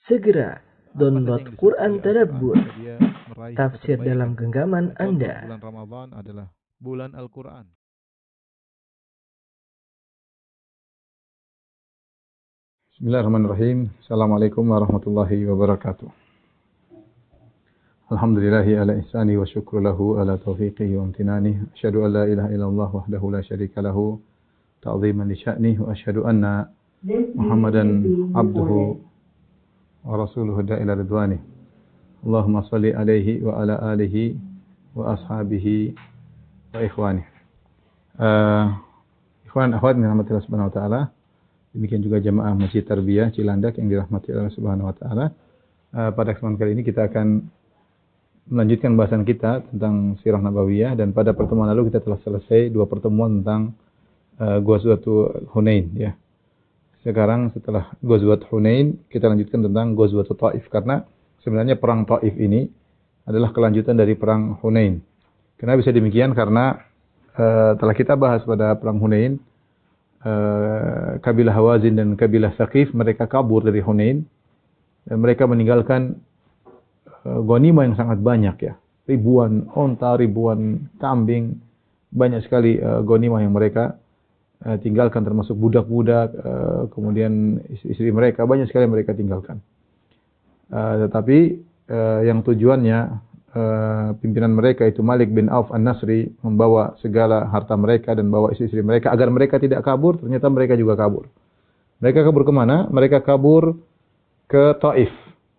Segera download Apa saja yang Quran disebut oleh Tadabbur, Al-Quran, dia meraih tafsir kebaikan. dalam genggaman Contoh, Anda. bulan Ramadan adalah bulan Al-Quran. Bismillahirrahmanirrahim. Assalamualaikum warahmatullahi wabarakatuh. Alhamdulillahi ala ihsani wa syukru lahu ala taufiqihi wa amtinani. Asyhadu an la ilaha illallah wahdahu la syarika lahu ta'ziman li sya'nih wa asyhadu anna Muhammadan abduhu wa rasuluhu da'ila ridwanih. Allahumma salli alaihi wa ala alihi wa ashabihi wa ikhwanih. Ikhwan akhwat yang dirahmati Allah Subhanahu wa taala. Demikian juga jamaah Masjid Tarbiyah Cilandak yang dirahmati Allah Subhanahu wa taala. Pada kesempatan kali ini kita akan melanjutkan bahasan kita tentang Sirah Nabawiyah, dan pada pertemuan lalu kita telah selesai 2 pertemuan tentang Ghazwatul Hunain ya. Sekarang setelah Ghazwatul Hunain kita lanjutkan tentang Ghazwatul Taif, karena sebenarnya perang Taif ini adalah kelanjutan dari perang Hunain. Kenapa bisa demikian? Karena telah kita bahas pada perang Hunain, kabilah Hawazin dan kabilah Thaqif mereka kabur dari Hunain dan mereka meninggalkan ghanimah yang sangat banyak ya. Ribuan onta, ribuan kambing, banyak sekali ghanimah yang mereka tinggalkan, termasuk budak-budak, kemudian istri mereka, banyak sekali mereka tinggalkan. Tetapi yang tujuannya pimpinan mereka itu Malik bin Auf An-Nasri membawa segala harta mereka dan bawa istri-istri mereka agar mereka tidak kabur. Ternyata mereka juga kabur. Mereka kabur kemana? Mereka kabur ke Taif.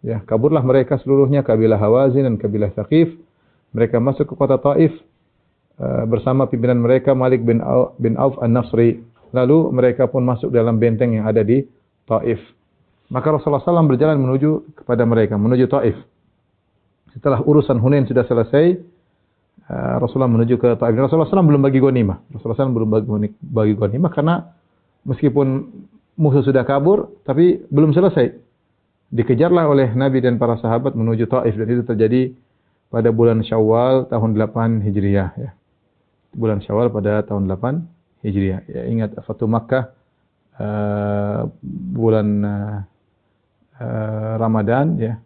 Ya, kaburlah mereka seluruhnya, kabilah Hawazin dan kabilah Thaqif. Mereka masuk ke kota Taif bersama pimpinan mereka Malik bin Auf An-Nasri. Lalu mereka pun masuk dalam benteng yang ada di Taif. Maka Rasulullah SAW berjalan menuju kepada mereka, menuju Taif. Setelah urusan Hunain sudah selesai, Rasulullah menuju ke Taif. Rasulullah SAW belum bagi ghanimah. Rasulullah SAW belum bagi ghanimah karena meskipun musuh sudah kabur, tapi belum selesai. Dikejarlah oleh Nabi dan para sahabat menuju Taif, dan itu terjadi pada bulan Syawal tahun 8 Hijriah ya. Bulan Syawal pada tahun 8 Hijriah. Ya, ingat Fatu Makkah bulan Ramadan ya.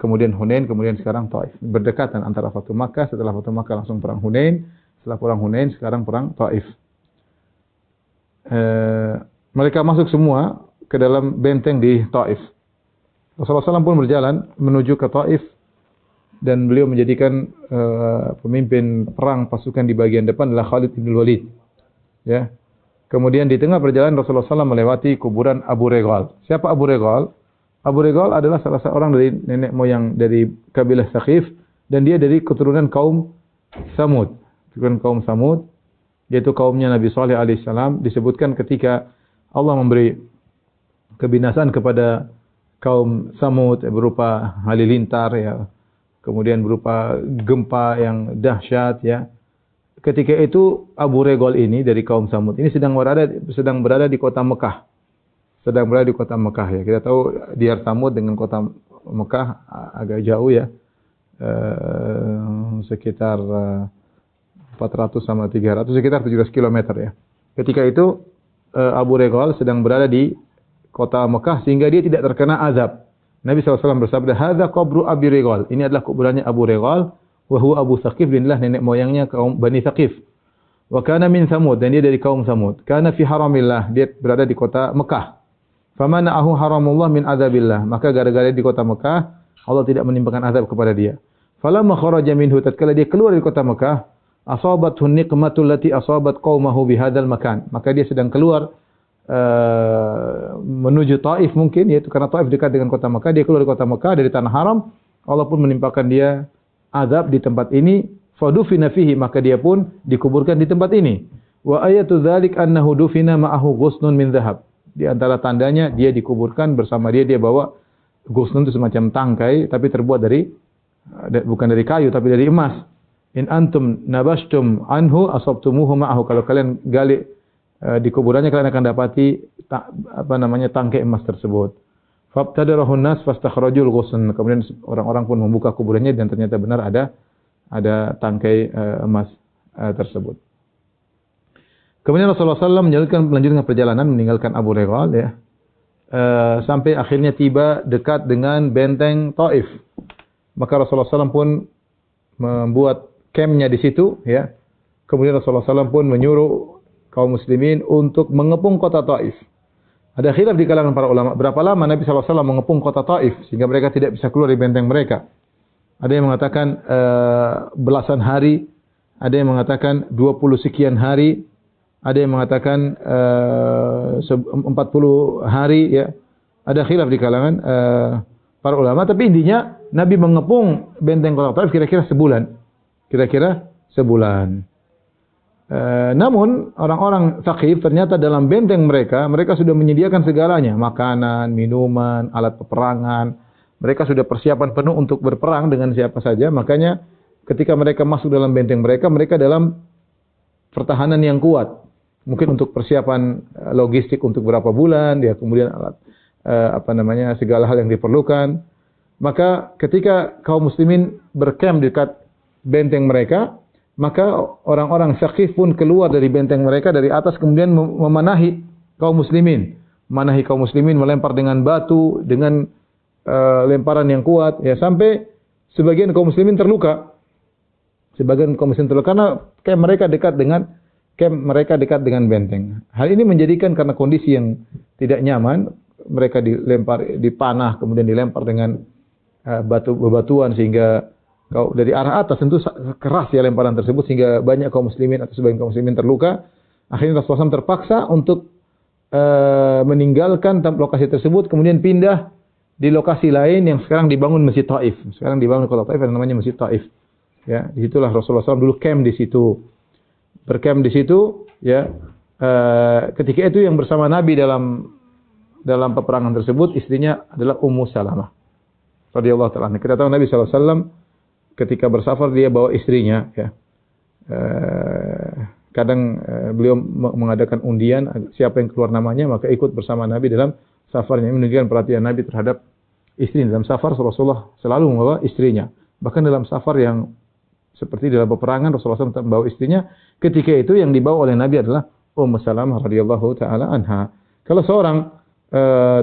Kemudian Hunain, kemudian sekarang Taif. Berdekatan antara Fatu Makkah, setelah Fatu Makkah langsung perang Hunain, setelah perang Hunain sekarang perang Taif. Mereka masuk semua ke dalam benteng di Taif. Rasulullah SAW pun berjalan menuju ke Taif dan beliau menjadikan pemimpin perang pasukan di bagian depan adalah Khalid bin Walid. Ya. Kemudian di tengah perjalanan Rasulullah SAW melewati kuburan Abu Regal. Siapa Abu Regal? Abu Regal adalah salah seorang dari nenek moyang dari kabilah Thaqif, dan dia dari keturunan kaum Samud. Keturunan kaum Samud, yaitu kaumnya Nabi Saleh alaihissalam. Disebutkan ketika Allah memberi kebinasaan kepada kaum Samud berupa halilintar ya, kemudian berupa gempa yang dahsyat ya. Ketika itu Abu Regal ini dari kaum Samud ini sedang berada di kota Mekah. Sedang berada di kota Mekah ya. Kita tahu Diyar Samud dengan kota Mekah agak jauh ya. Sekitar 400 sama 300, sekitar 700 km ya. Ketika itu Abu Regal sedang berada di kota Mekah sehingga dia tidak terkena azab. Nabi SAW bersabda, "Hadza qabru Abi Regal." Ini adalah kuburannya Abu Regal, wa huwa Abu Thaqif, inilah nenek moyangnya kaum Bani Thaqif. Wa kana min Samud, dan dia dari kaum Samud. Kana fi haramillah, dia berada di kota Mekah. Famana'ahu haramullah min azabillah. Maka gara-gara di kota Mekah, Allah tidak menimpakan azab kepada dia. Falamma kharaja minhu, tatkala dia keluar dari kota Mekah, asabathu niqmatul lati asabat qaumahu bihadzal makan. Maka dia sedang keluar menuju Taif mungkin, yaitu karena Taif dekat dengan kota Mekah, dia keluar dari kota Mekah dari tanah haram, Allah pun menimpakan dia azab di tempat ini, fadufina fihi, maka dia pun dikuburkan di tempat ini. Wa ayatu dzalik annahu dufina ma'ahu ghusnun min dzahab. Di antara tandanya dia dikuburkan bersama dia bawa ghusnun, itu semacam tangkai tapi terbuat dari bukan dari kayu tapi dari emas. In antum nabashtum anhu asabtumuhu ma'ahu. Kalau kalian gali di kuburannya, kalian akan dapati tangkai emas tersebut. Fabtadarahun nas fastakhrajul ghusn. Kemudian orang-orang pun membuka kuburannya dan ternyata benar ada tangkai emas tersebut. Kemudian Rasulullah SAW melanjutkan perjalanan meninggalkan Abu Regal ya. sampai akhirnya tiba dekat dengan benteng Taif. Maka Rasulullah SAW pun membuat campnya di situ, ya. Kemudian Rasulullah SAW pun menyuruh kaum muslimin untuk mengepung kota Taif. Ada khilaf di kalangan para ulama, berapa lama Nabi SAW mengepung kota Taif sehingga mereka tidak bisa keluar dari benteng mereka. Ada yang mengatakan belasan hari, ada yang mengatakan 20 sekian hari, ada yang mengatakan 40 hari, ya. Ada khilaf di kalangan para ulama, tapi intinya Nabi mengepung benteng kota Taif kira-kira sebulan. Kira-kira sebulan. Namun orang-orang Thaqif ternyata dalam benteng mereka sudah menyediakan segalanya, makanan, minuman, alat peperangan. Mereka sudah persiapan penuh untuk berperang dengan siapa saja. Makanya ketika mereka masuk dalam benteng mereka dalam pertahanan yang kuat. Mungkin untuk persiapan logistik untuk berapa bulan, ya, kemudian alat segala hal yang diperlukan. Maka ketika kaum muslimin berkem dekat benteng mereka, maka orang-orang Thaqif pun keluar dari benteng mereka dari atas kemudian memanahi kaum muslimin. Memanahi kaum muslimin, melempar dengan batu, dengan lemparan yang kuat, ya, sampai sebagian kaum muslimin terluka. Sebagian kaum muslimin terluka karena camp mereka dekat dengan benteng. Hal ini menjadikan karena kondisi yang tidak nyaman, mereka dilempar, dipanah, kemudian dilempar dengan bebatuan sehingga dari arah atas tentu keras ya lemparan tersebut sehingga banyak kaum muslimin atau sebagian kaum muslimin terluka. Akhirnya Rasulullah SAW terpaksa untuk meninggalkan lokasi tersebut kemudian pindah di lokasi lain yang sekarang dibangun Masjid Taif. Sekarang dibangun kota Taif yang namanya Masjid Taif. Ya, di situlah Rasulullah SAW dulu camp di situ. Bercamp di situ, ya. Ketika itu yang bersama Nabi dalam peperangan tersebut istrinya adalah Ummu Salamah radhiyallahu ta'ala. Kita tahu Nabi SAW ketika bersafar dia bawa istrinya, ya. Kadang beliau mengadakan undian siapa yang keluar namanya maka ikut bersama Nabi dalam safarnya. Ini menunjukkan perhatian Nabi terhadap istri. Dalam safar Rasulullah selalu membawa istrinya. Bahkan dalam safar yang seperti dalam peperangan Rasulullah SAW membawa istrinya. Ketika itu yang dibawa oleh Nabi adalah Ummu Salamah radhiyallahu ta'ala anha. Kalau seorang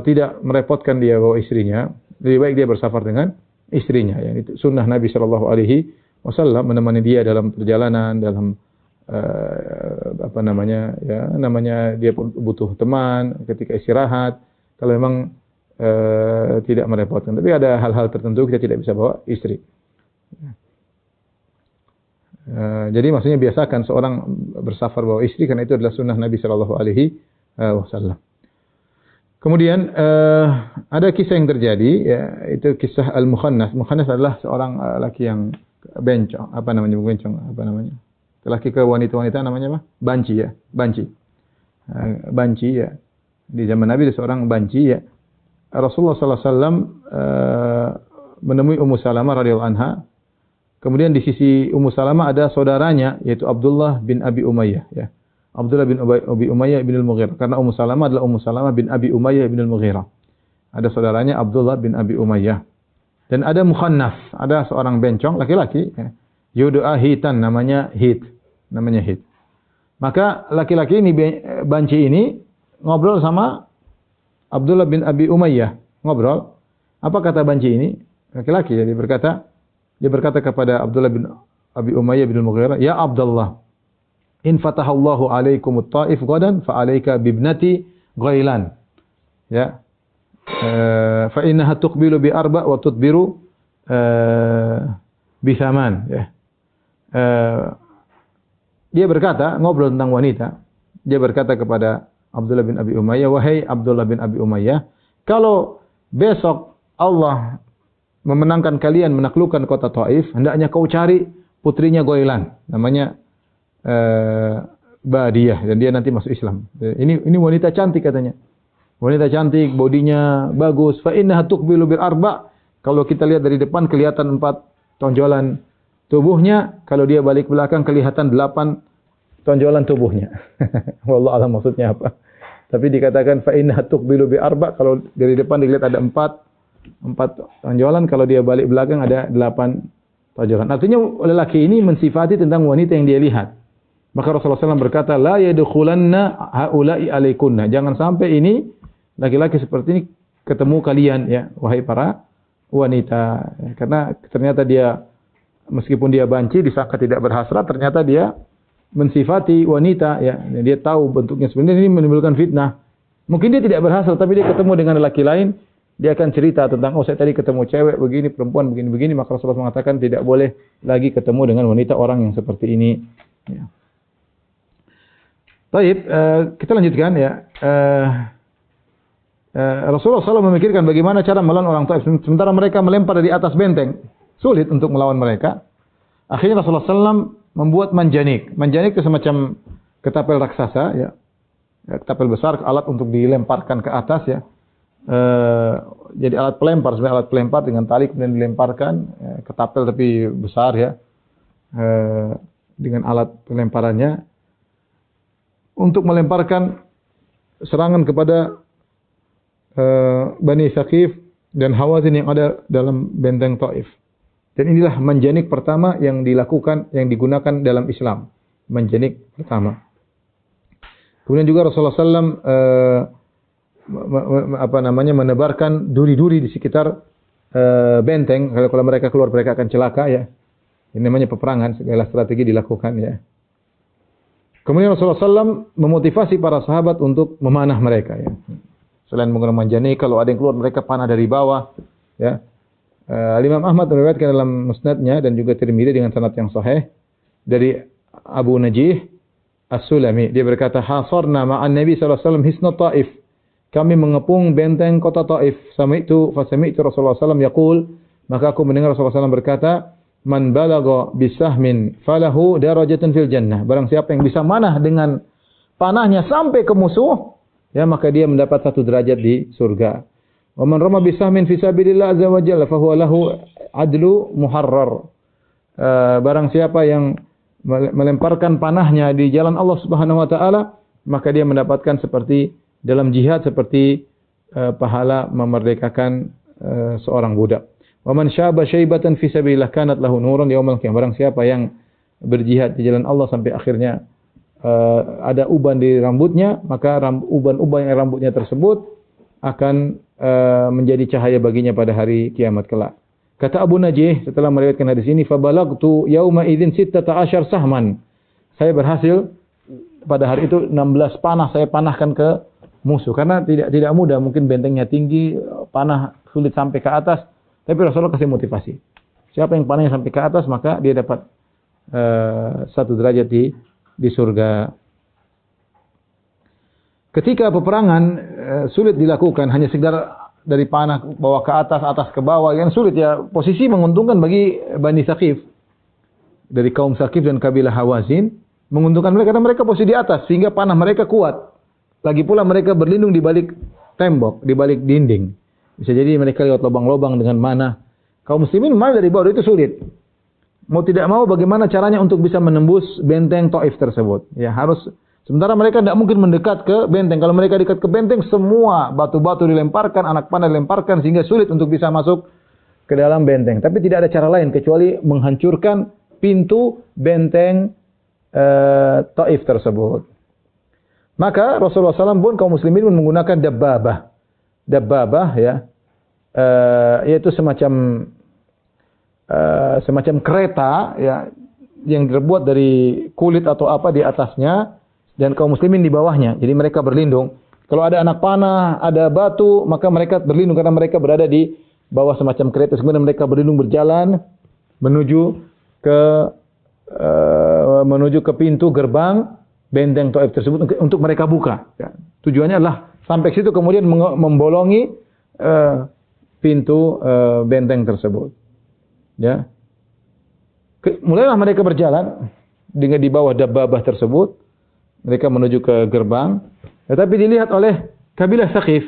tidak merepotkan dia bawa istrinya, lebih baik dia bersafar dengan istrinya, ya. Itu sunnah Nabi Shallallahu Alaihi Wasallam, menemani dia dalam perjalanan, dalam namanya dia pun butuh teman ketika istirahat. Kalau memang tidak merepotkan, tapi ada hal-hal tertentu kita tidak bisa bawa istri. Jadi maksudnya biasakan seorang bersafar bawa istri karena itu adalah sunnah Nabi Shallallahu Alaihi Wasallam. Kemudian ada kisah yang terjadi, ya, itu kisah Al-Mukhannas. Mukhannas adalah seorang laki yang bencong, laki ke wanita-wanita namanya apa? Banci, ya, banci. Banci, ya. Di zaman Nabi ada seorang banci, ya. Rasulullah sallallahu alaihi wasallam menemui Ummu Salamah radhiyallahu anha. Kemudian di sisi Ummu Salamah ada saudaranya yaitu Abdullah bin Abi Umayyah, ya. Abdullah bin Abi Umayyah bin Al-Mughirah. Karena Ummu Salamah adalah Ummu Salamah bin Abi Umayyah bin Al-Mughirah. Ada saudaranya Abdullah bin Abi Umayyah. Dan ada Mukhannas, ada seorang bencong laki-laki, ya. Yud'a Hitan, namanya Hit. Namanya Hit. Maka laki-laki ini, banci ini ngobrol sama Abdullah bin Abi Umayyah. Ngobrol. Apa kata banci ini? Laki-laki, ya, dia berkata kepada Abdullah bin Abi Umayyah bin Al-Mughirah, "Ya Abdullah, in fatahallahu alaikum at-Taif ghadan fa alayka bibnati Ghailan." Ya. Fa innaha tuqbilu bi arba wa tudbiru bi thaman, ya. Dia berkata, ngobrol tentang wanita. Dia berkata kepada Abdullah bin Abi Umayyah, "Wahai Abdullah bin Abi Umayyah, kalau besok Allah memenangkan kalian menaklukkan kota Taif, hendaknya kau cari putrinya Ghailan, namanya Badiyah, dan dia nanti masuk Islam." Ini wanita cantik katanya. Wanita cantik, bodinya bagus. Fa innaha tuqbilu bil arba. Kalau kita lihat dari depan kelihatan 4 tonjolan tubuhnya, kalau dia balik belakang kelihatan 8 tonjolan tubuhnya. Wallahu a'lam maksudnya apa. Tapi dikatakan fa innaha tuqbilu bil arba, kalau dari depan dilihat ada 4 tonjolan, kalau dia balik belakang ada 8 tonjolan. Artinya lelaki ini mensifati tentang wanita yang dia lihat. Maka Rasulullah SAW berkata, "La yadkhulanna haula'i alaikunna." Jangan sampai ini laki-laki seperti ini ketemu kalian ya, wahai para wanita. Karena ternyata dia meskipun dia banci disangka tidak berhasrat, ternyata dia mensifati wanita ya. Dia tahu bentuknya sebenarnya ini menimbulkan fitnah. Mungkin dia tidak berhasrat tapi dia ketemu dengan laki lain, dia akan cerita tentang saya tadi ketemu cewek begini, perempuan begini-begini, maka Rasulullah mengatakan tidak boleh lagi ketemu dengan wanita orang yang seperti ini ya. Baik, kita lanjutkan ya. Rasulullah SAW memikirkan bagaimana cara melawan orang Taif. Sementara mereka melempar dari atas benteng, sulit untuk melawan mereka. Akhirnya Rasulullah SAW membuat manjanik. Manjanik itu semacam ketapel raksasa, ya, ketapel besar, alat untuk dilemparkan ke atas, ya. Jadi alat pelempar, sebenarnya alat pelempar dengan tali kemudian dilemparkan, ketapel tapi besar, ya, dengan alat pelemparannya untuk melemparkan serangan kepada Bani Saqif dan Hawazin yang ada dalam benteng Taif. Dan inilah manjanik pertama yang dilakukan, yang digunakan dalam Islam. Manjanik pertama. Kemudian juga Rasulullah SAW menebarkan duri-duri di sekitar benteng. Kalau mereka keluar, mereka akan celaka, ya. Ini namanya peperangan, segala strategi dilakukan, ya. Kemudian Rasulullah SAW memotivasi para sahabat untuk memanah mereka, ya. Selain menggunakan manjanik, kalau ada yang keluar mereka panah dari bawah, ya. Imam Ahmad meriwayatkan dalam musnadnya dan juga Tirmidzi dengan sanad yang sahih dari Abu Najih As-Sulami. Dia berkata, "Hasarna ma'an Nabi sallallahu alaihi wasallam hisna Taif." Kami mengepung benteng kota Taif. Sami'tu Rasulullah sallallahu yaqul, maka aku mendengar Rasulullah sallallahu berkata, "Man balagha bisahmin falahu darajatun fil jannah." Barang siapa yang bisa manah dengan panahnya sampai ke musuh, ya, maka dia mendapat satu derajat di surga. Wa man rama bisahmin fi sabilillah azza wa jalla fa huwa lahu adlu muharrar. Barang siapa yang melemparkan panahnya di jalan Allah Subhanahu wa taala, maka dia mendapatkan seperti dalam jihad seperti pahala memerdekakan seorang budak. Wa man syaba syaibatan fi sabilillah kanat lahu nurun yaumil qiyamah. Barang siapa yang berjihad di jalan Allah sampai akhirnya ada uban di rambutnya, maka uban-uban yang rambutnya tersebut akan menjadi cahaya baginya pada hari kiamat kelak. Kata Abu Najih setelah meriwayatkan hadis ini, fa balagtu yauma idzin 16 sahman. Saya berhasil pada hari itu 16 panah saya panahkan ke musuh, karena tidak mudah, mungkin bentengnya tinggi, panah sulit sampai ke atas, tapi Rasulullah kasih motivasi. Siapa yang panahnya sampai ke atas maka dia dapat satu derajat di surga. Ketika peperangan sulit dilakukan, hanya sekedar dari panah bawah ke atas, atas ke bawah, yang sulit, ya. Posisi menguntungkan bagi Bani Saqif. Dari kaum Saqif dan kabilah Hawazin, menguntungkan mereka karena mereka posisi di atas sehingga panah mereka kuat. Lagi pula mereka berlindung di balik tembok, di balik dinding. Bisa jadi mereka lewat lubang-lubang dengan mana. Kaum muslimin mana dari bawah itu sulit. Mau tidak mau bagaimana caranya untuk bisa menembus benteng Taif tersebut? Ya, harus. Sementara mereka tidak mungkin mendekat ke benteng. Kalau mereka dekat ke benteng, semua batu-batu dilemparkan, anak panah dilemparkan, sehingga sulit untuk bisa masuk ke dalam benteng. Tapi tidak ada cara lain kecuali menghancurkan pintu benteng Taif tersebut. Maka Rasulullah SAW pun kaum muslimin pun menggunakan dabbabah. Dabbabah, ya, yaitu semacam kereta, ya, yang terbuat dari kulit atau apa di atasnya, dan kaum muslimin di bawahnya. Jadi mereka berlindung. Kalau ada anak panah, ada batu, maka mereka berlindung karena mereka berada di bawah semacam kereta. Kemudian mereka berlindung berjalan menuju ke pintu gerbang benteng Taif tersebut untuk mereka buka. Ya. Tujuannya adalah sampai situ kemudian membolongi pintu benteng tersebut. Ya. Mulailah mereka berjalan dengan di bawah dabbabah tersebut. Mereka menuju ke gerbang, tetapi dilihat oleh kabilah Saqif,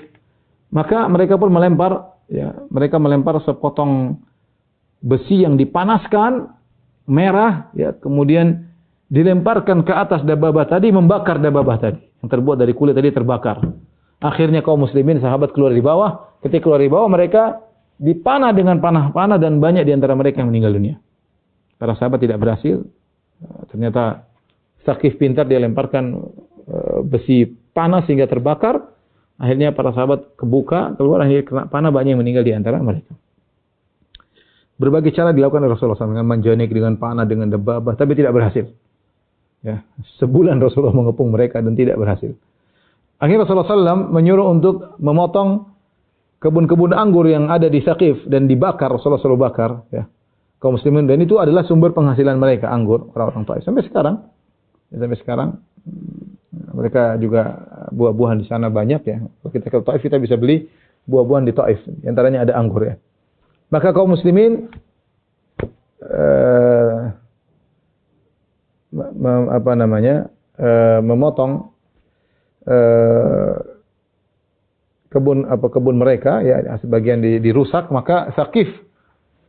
maka mereka pun melempar, ya, mereka melempar sepotong besi yang dipanaskan merah, ya, kemudian dilemparkan ke atas dabbabah tadi, membakar dabbabah tadi yang terbuat dari kulit tadi terbakar. Akhirnya kaum muslimin sahabat keluar di bawah. Ketika keluar di bawah, mereka dipanah dengan panah-panah dan banyak di antara mereka yang meninggal dunia. Para sahabat tidak berhasil. Ternyata Saqif pintar, dia lemparkan besi panas sehingga terbakar. Akhirnya para sahabat kebuka, keluar, akhirnya kena panah, banyak yang meninggal di antara mereka. Berbagai cara dilakukan oleh Rasulullah SAW, dengan manjanik, dengan panah, dengan debabah, tapi tidak berhasil. Ya, sebulan Rasulullah mengepung mereka dan tidak berhasil. Akhirnya Rasulullah SAW menyuruh untuk memotong kebun-kebun anggur yang ada di Saqif dan dibakar. Rasulullah SAW bakar, ya, kaum muslimin, dan itu adalah sumber penghasilan mereka, anggur, orang-orang Taif. Sampai sekarang mereka juga buah-buahan di sana banyak, ya. Kalau kita ke Taif kita bisa beli buah-buahan di Taif, di antaranya ada anggur, ya. Maka kaum muslimin memotong kebun mereka, ya, sebagian dirusak. Maka Saqif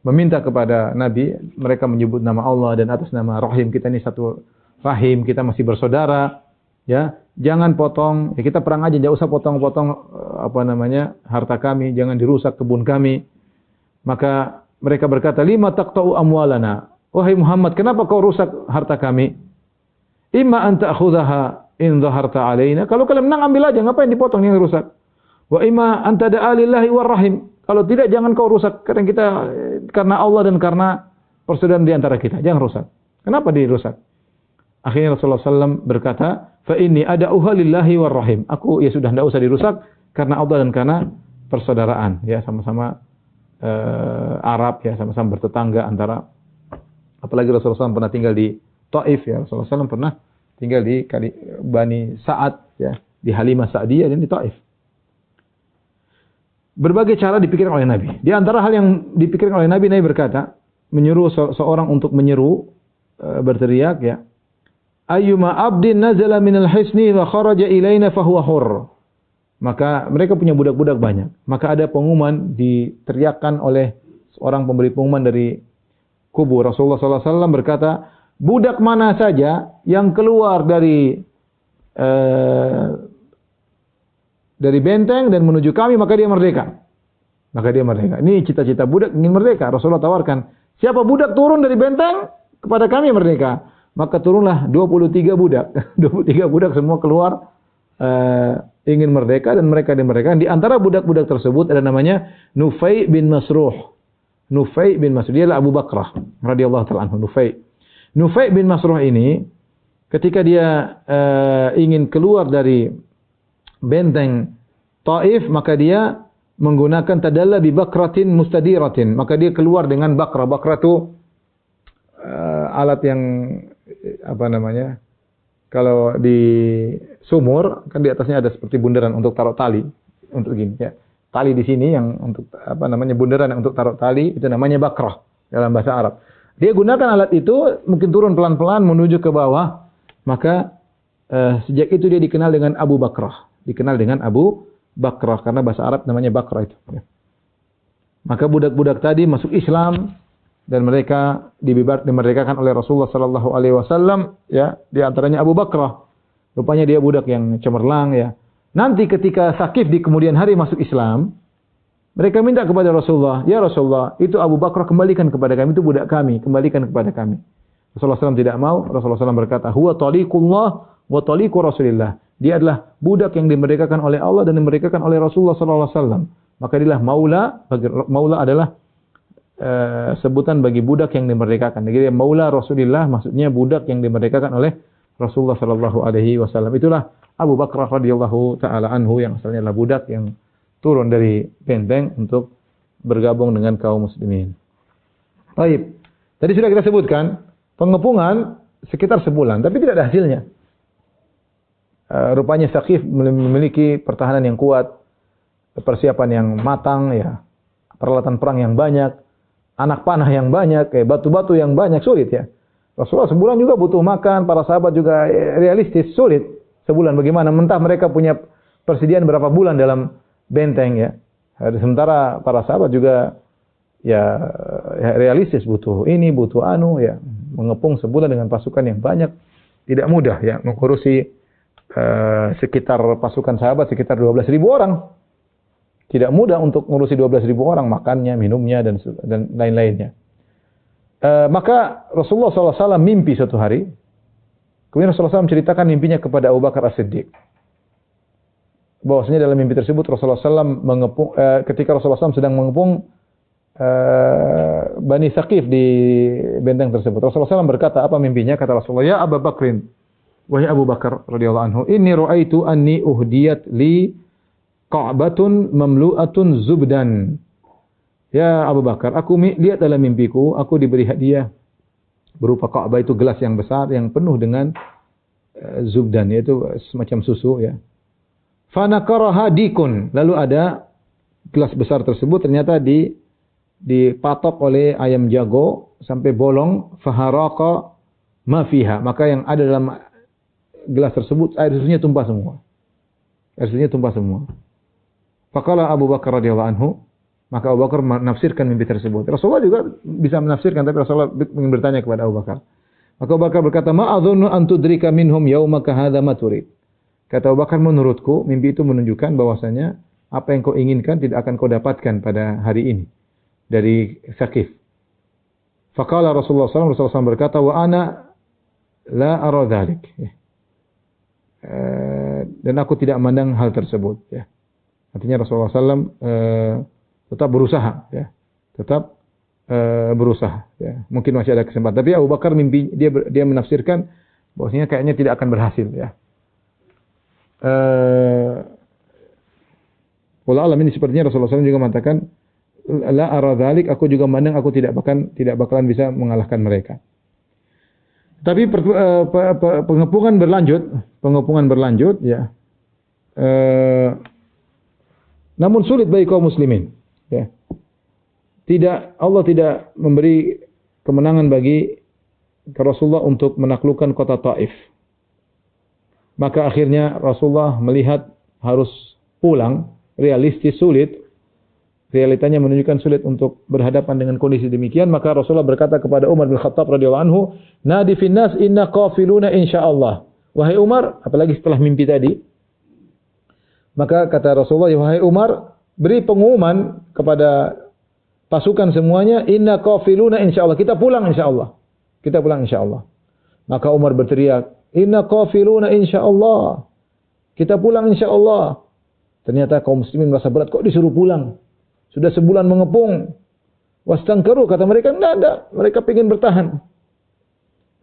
meminta kepada Nabi, mereka menyebut nama Allah dan atas nama Rahim, kita ini satu rahim, kita masih bersaudara, ya. Jangan potong, ya, kita perang aja, jangan usah potong-potong harta kami, jangan dirusak kebun kami. Maka mereka berkata, lima taqta'u amwalana, wahai Muhammad, kenapa kau rusak harta kami? Imma anta akhudhaha in dhaharta alaina, kalau kalian menang ambil aja, ngapain dipotong yang rusak? Wa imma anta da'a lillahi warrahim, kalau tidak jangan kau rusak, karena Allah dan karena persaudaraan di antara kita, jangan rusak. Kenapa dirusak? Akhirnya Rasulullah SAW berkata, fa inni ada'uha lillahi warrahim, aku ya sudah tidak usah dirusak karena Allah dan karena persaudaraan, ya, sama-sama Arab, ya, sama-sama bertetangga antara, apalagi Rasulullah SAW pernah tinggal di Taif, ya. Rasulullah SAW pernah tinggal di Bani Sa'ad, ya, di Halimah Sa'diyah dan di Taif. Berbagai cara dipikirkan oleh Nabi. Di antara hal yang dipikirkan oleh Nabi berkata, menyuruh seorang untuk menyeru, berteriak, ya, ayyuma abdin nazala minal hisni wa kharaja ilaina fahuwa hurr. Maka mereka punya budak-budak banyak. Maka ada pengumuman diteriakkan oleh seorang pemberi pengumuman dari kubur. Rasulullah SAW berkata, budak mana saja yang keluar dari benteng dan menuju kami, maka dia merdeka. Maka dia merdeka. Ini cita-cita budak ingin merdeka. Rasulullah tawarkan, siapa budak turun dari benteng, kepada kami merdeka. Maka turunlah 23 budak. 23 budak semua keluar ingin merdeka, dan mereka dimerdekakan. Di antara budak-budak tersebut ada namanya Nufai bin Masruh. Nufai bin Masruh, dia adalah Abu Bakrah radhiyallahu ta'ala anhu. Nufai bin Masruh ini ketika dia ingin keluar dari benteng Taif, maka dia menggunakan tadalla bi bakratin mustadiratin. Maka dia keluar dengan bakrah. Bakrah itu alat yang kalau di sumur kan di atasnya ada seperti bundaran untuk taruh tali, untuk gini, ya. Tali di sini yang untuk bundaran yang untuk taruh tali, itu namanya bakrah dalam bahasa Arab. Dia gunakan alat itu, mungkin turun pelan-pelan menuju ke bawah. Maka sejak itu dia dikenal dengan Abu Bakrah. Dikenal dengan Abu Bakrah karena bahasa Arab namanya bakrah itu, ya. Maka budak-budak tadi masuk Islam dan mereka dimerdekakan oleh Rasulullah sallallahu alaihi wasallam, ya, di antaranya Abu Bakrah. Rupanya dia budak yang cemerlang, ya. Nanti ketika Saqif di kemudian hari masuk Islam, mereka minta kepada Rasulullah, ya Rasulullah, itu Abu Bakrah kembalikan kepada kami, itu budak kami, kembalikan kepada kami. Rasulullah SAW tidak mau. Rasulullah SAW berkata, huwa taliqullah wa taliqu Rasulillah. Dia adalah budak yang dimerdekakan oleh Allah dan dimerdekakan oleh Rasulullah SAW. Maka dialah maula. Maula adalah sebutan bagi budak yang dimerdekakan. Jadi maula Rasulillah maksudnya budak yang dimerdekakan oleh Rasulullah sallallahu alaihi wasallam. Itulah Abu Bakrah radhiyallahu taala anhu yang asalnya adalah budak yang turun dari benteng untuk bergabung dengan kaum muslimin. Baik. Tadi sudah kita sebutkan pengepungan sekitar sebulan, tapi tidak ada hasilnya. Rupanya Saqif memiliki pertahanan yang kuat, persiapan yang matang, ya, peralatan perang yang banyak, anak panah yang banyak, batu-batu yang banyak, sulit, ya. Rasulullah sebulan juga butuh makan, para sahabat juga realistis, sulit. Sebulan bagaimana? Mentah mereka punya persediaan berapa bulan dalam benteng, ya. Sementara para sahabat juga ya realistis, butuh ini, butuh anu, ya. Mengepung sebulan dengan pasukan yang banyak tidak mudah, ya, mengurusi sekitar pasukan sahabat sekitar 12.000 orang. Tidak mudah untuk mengurusi 12.000 orang, makannya, minumnya dan lain-lainnya. Maka Rasulullah SAW mimpi suatu hari. Kemudian Rasulullah SAW menceritakan mimpinya kepada Abu Bakar As-Siddiq. bahwasanya dalam mimpi tersebut Rasulullah SAW mengepung ketika Rasulullah SAW sedang mengepung Bani Saqif di benteng tersebut. Rasulullah SAW berkata, apa mimpinya? Kata Rasulullah, ya Abu Bakrin, wahai Abu Bakar radhiyallahu anhu, inni ra'aitu anni uhdiyat li qa'batun mamlu'atun zubdan. Ya Abu Bakar, aku lihat dalam mimpiku, aku diberi hadiah berupa Ka'bah, itu gelas yang besar yang penuh dengan zubdan, yaitu semacam susu ya. Fanakaraha dikun. Lalu ada gelas besar tersebut ternyata dipatok oleh ayam jago sampai bolong. Faharaka ma fiha. Maka yang ada dalam gelas tersebut air susunya tumpah semua. Air susunya tumpah semua. Faqala Abu Bakar radhiyallahu anhu, maka Abu Bakar menafsirkan mimpi tersebut. Rasulullah juga bisa menafsirkan, tapi Rasulullah ingin bertanya kepada Abu Bakar. Maka Abu Bakar berkata, ma adzunnu an tudrika minhum yaumaka hadza ma turid. Kata Abu Bakar, menurutku mimpi itu menunjukkan bahwasanya apa yang kau inginkan tidak akan kau dapatkan pada hari ini dari Saqif. Faqala Rasulullah SAW berkata, wa ana la ara dzalik. Dan aku tidak memandang hal tersebut. Ya. Artinya Rasulullah SAW tetap berusaha. Ya. Tetap berusaha. Ya. Mungkin masih ada kesempatan. Tapi Abu Bakar mimpi dia menafsirkan bahwasanya kayaknya tidak akan berhasil. Ya. Wallahu alam, ini sepertinya Rasulullah SAW juga mengatakan, la ara dzalik, aku juga memandang aku tidak bakalan bisa mengalahkan mereka. Tapi pengepungan berlanjut ya. Namun sulit bagi kaum muslimin ya. Allah tidak memberi kemenangan bagi Rasulullah untuk menaklukkan kota Taif. Maka akhirnya Rasulullah melihat harus pulang, realistis, sulit. Realitanya menunjukkan sulit untuk berhadapan dengan kondisi demikian. Maka Rasulullah berkata kepada Umar bin Khattab radhiyallahu anhu, nadi finnas inna qafiluna insyaallah. Wahai Umar, apalagi setelah mimpi tadi. Maka kata Rasulullah, wahai Umar, beri pengumuman kepada pasukan semuanya, inna qafiluna insyaallah. Kita pulang insyaallah. Kita pulang insyaallah. Maka Umar berteriak, inna qafiluna insyaallah. Kita pulang insyaallah. Ternyata kaum muslimin merasa berat, kok disuruh pulang? Sudah sebulan mengepung. Wastangkaru, kata mereka, enggak ada. Mereka ingin bertahan.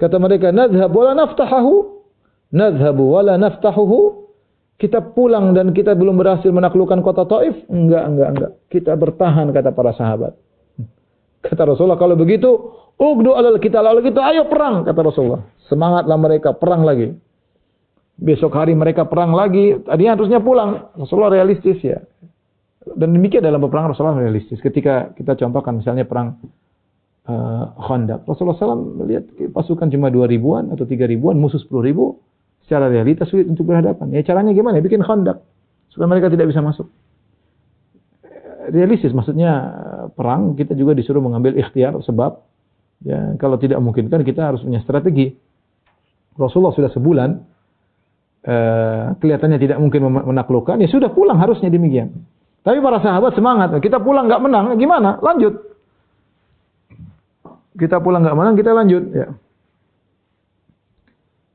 Kata mereka, nadhhab wala naftahahu. Nadhhabu wala naftahuhu. Kita pulang dan kita belum berhasil menaklukkan kota Taif. Enggak. Kita bertahan, kata para sahabat. Kata Rasulullah, kalau begitu, ugdu alal kita, lalu gitu, ayo perang, kata Rasulullah. Semangatlah mereka, perang lagi. Besok hari mereka perang lagi. Tadinya harusnya pulang. Rasulullah realistis ya. Dan demikian dalam peperangan Rasulullah realistis. Ketika kita contohkan misalnya perang Khandaq. Rasulullah SAW melihat pasukan cuma 2.000-an atau 3.000-an, musuh 10.000. Secara realitas sulit untuk berhadapan. Ya caranya gimana? Bikin Khandaq. Supaya mereka tidak bisa masuk. Realistis, maksudnya perang kita juga disuruh mengambil ikhtiar sebab ya, kalau tidak memungkinkan kita harus punya strategi. Rasulullah sudah sebulan kelihatannya tidak mungkin menaklukkan, ya sudah pulang, harusnya demikian. Tapi para sahabat semangat, kita pulang nggak menang, gimana? Lanjut. Kita pulang nggak menang, kita lanjut. Ya.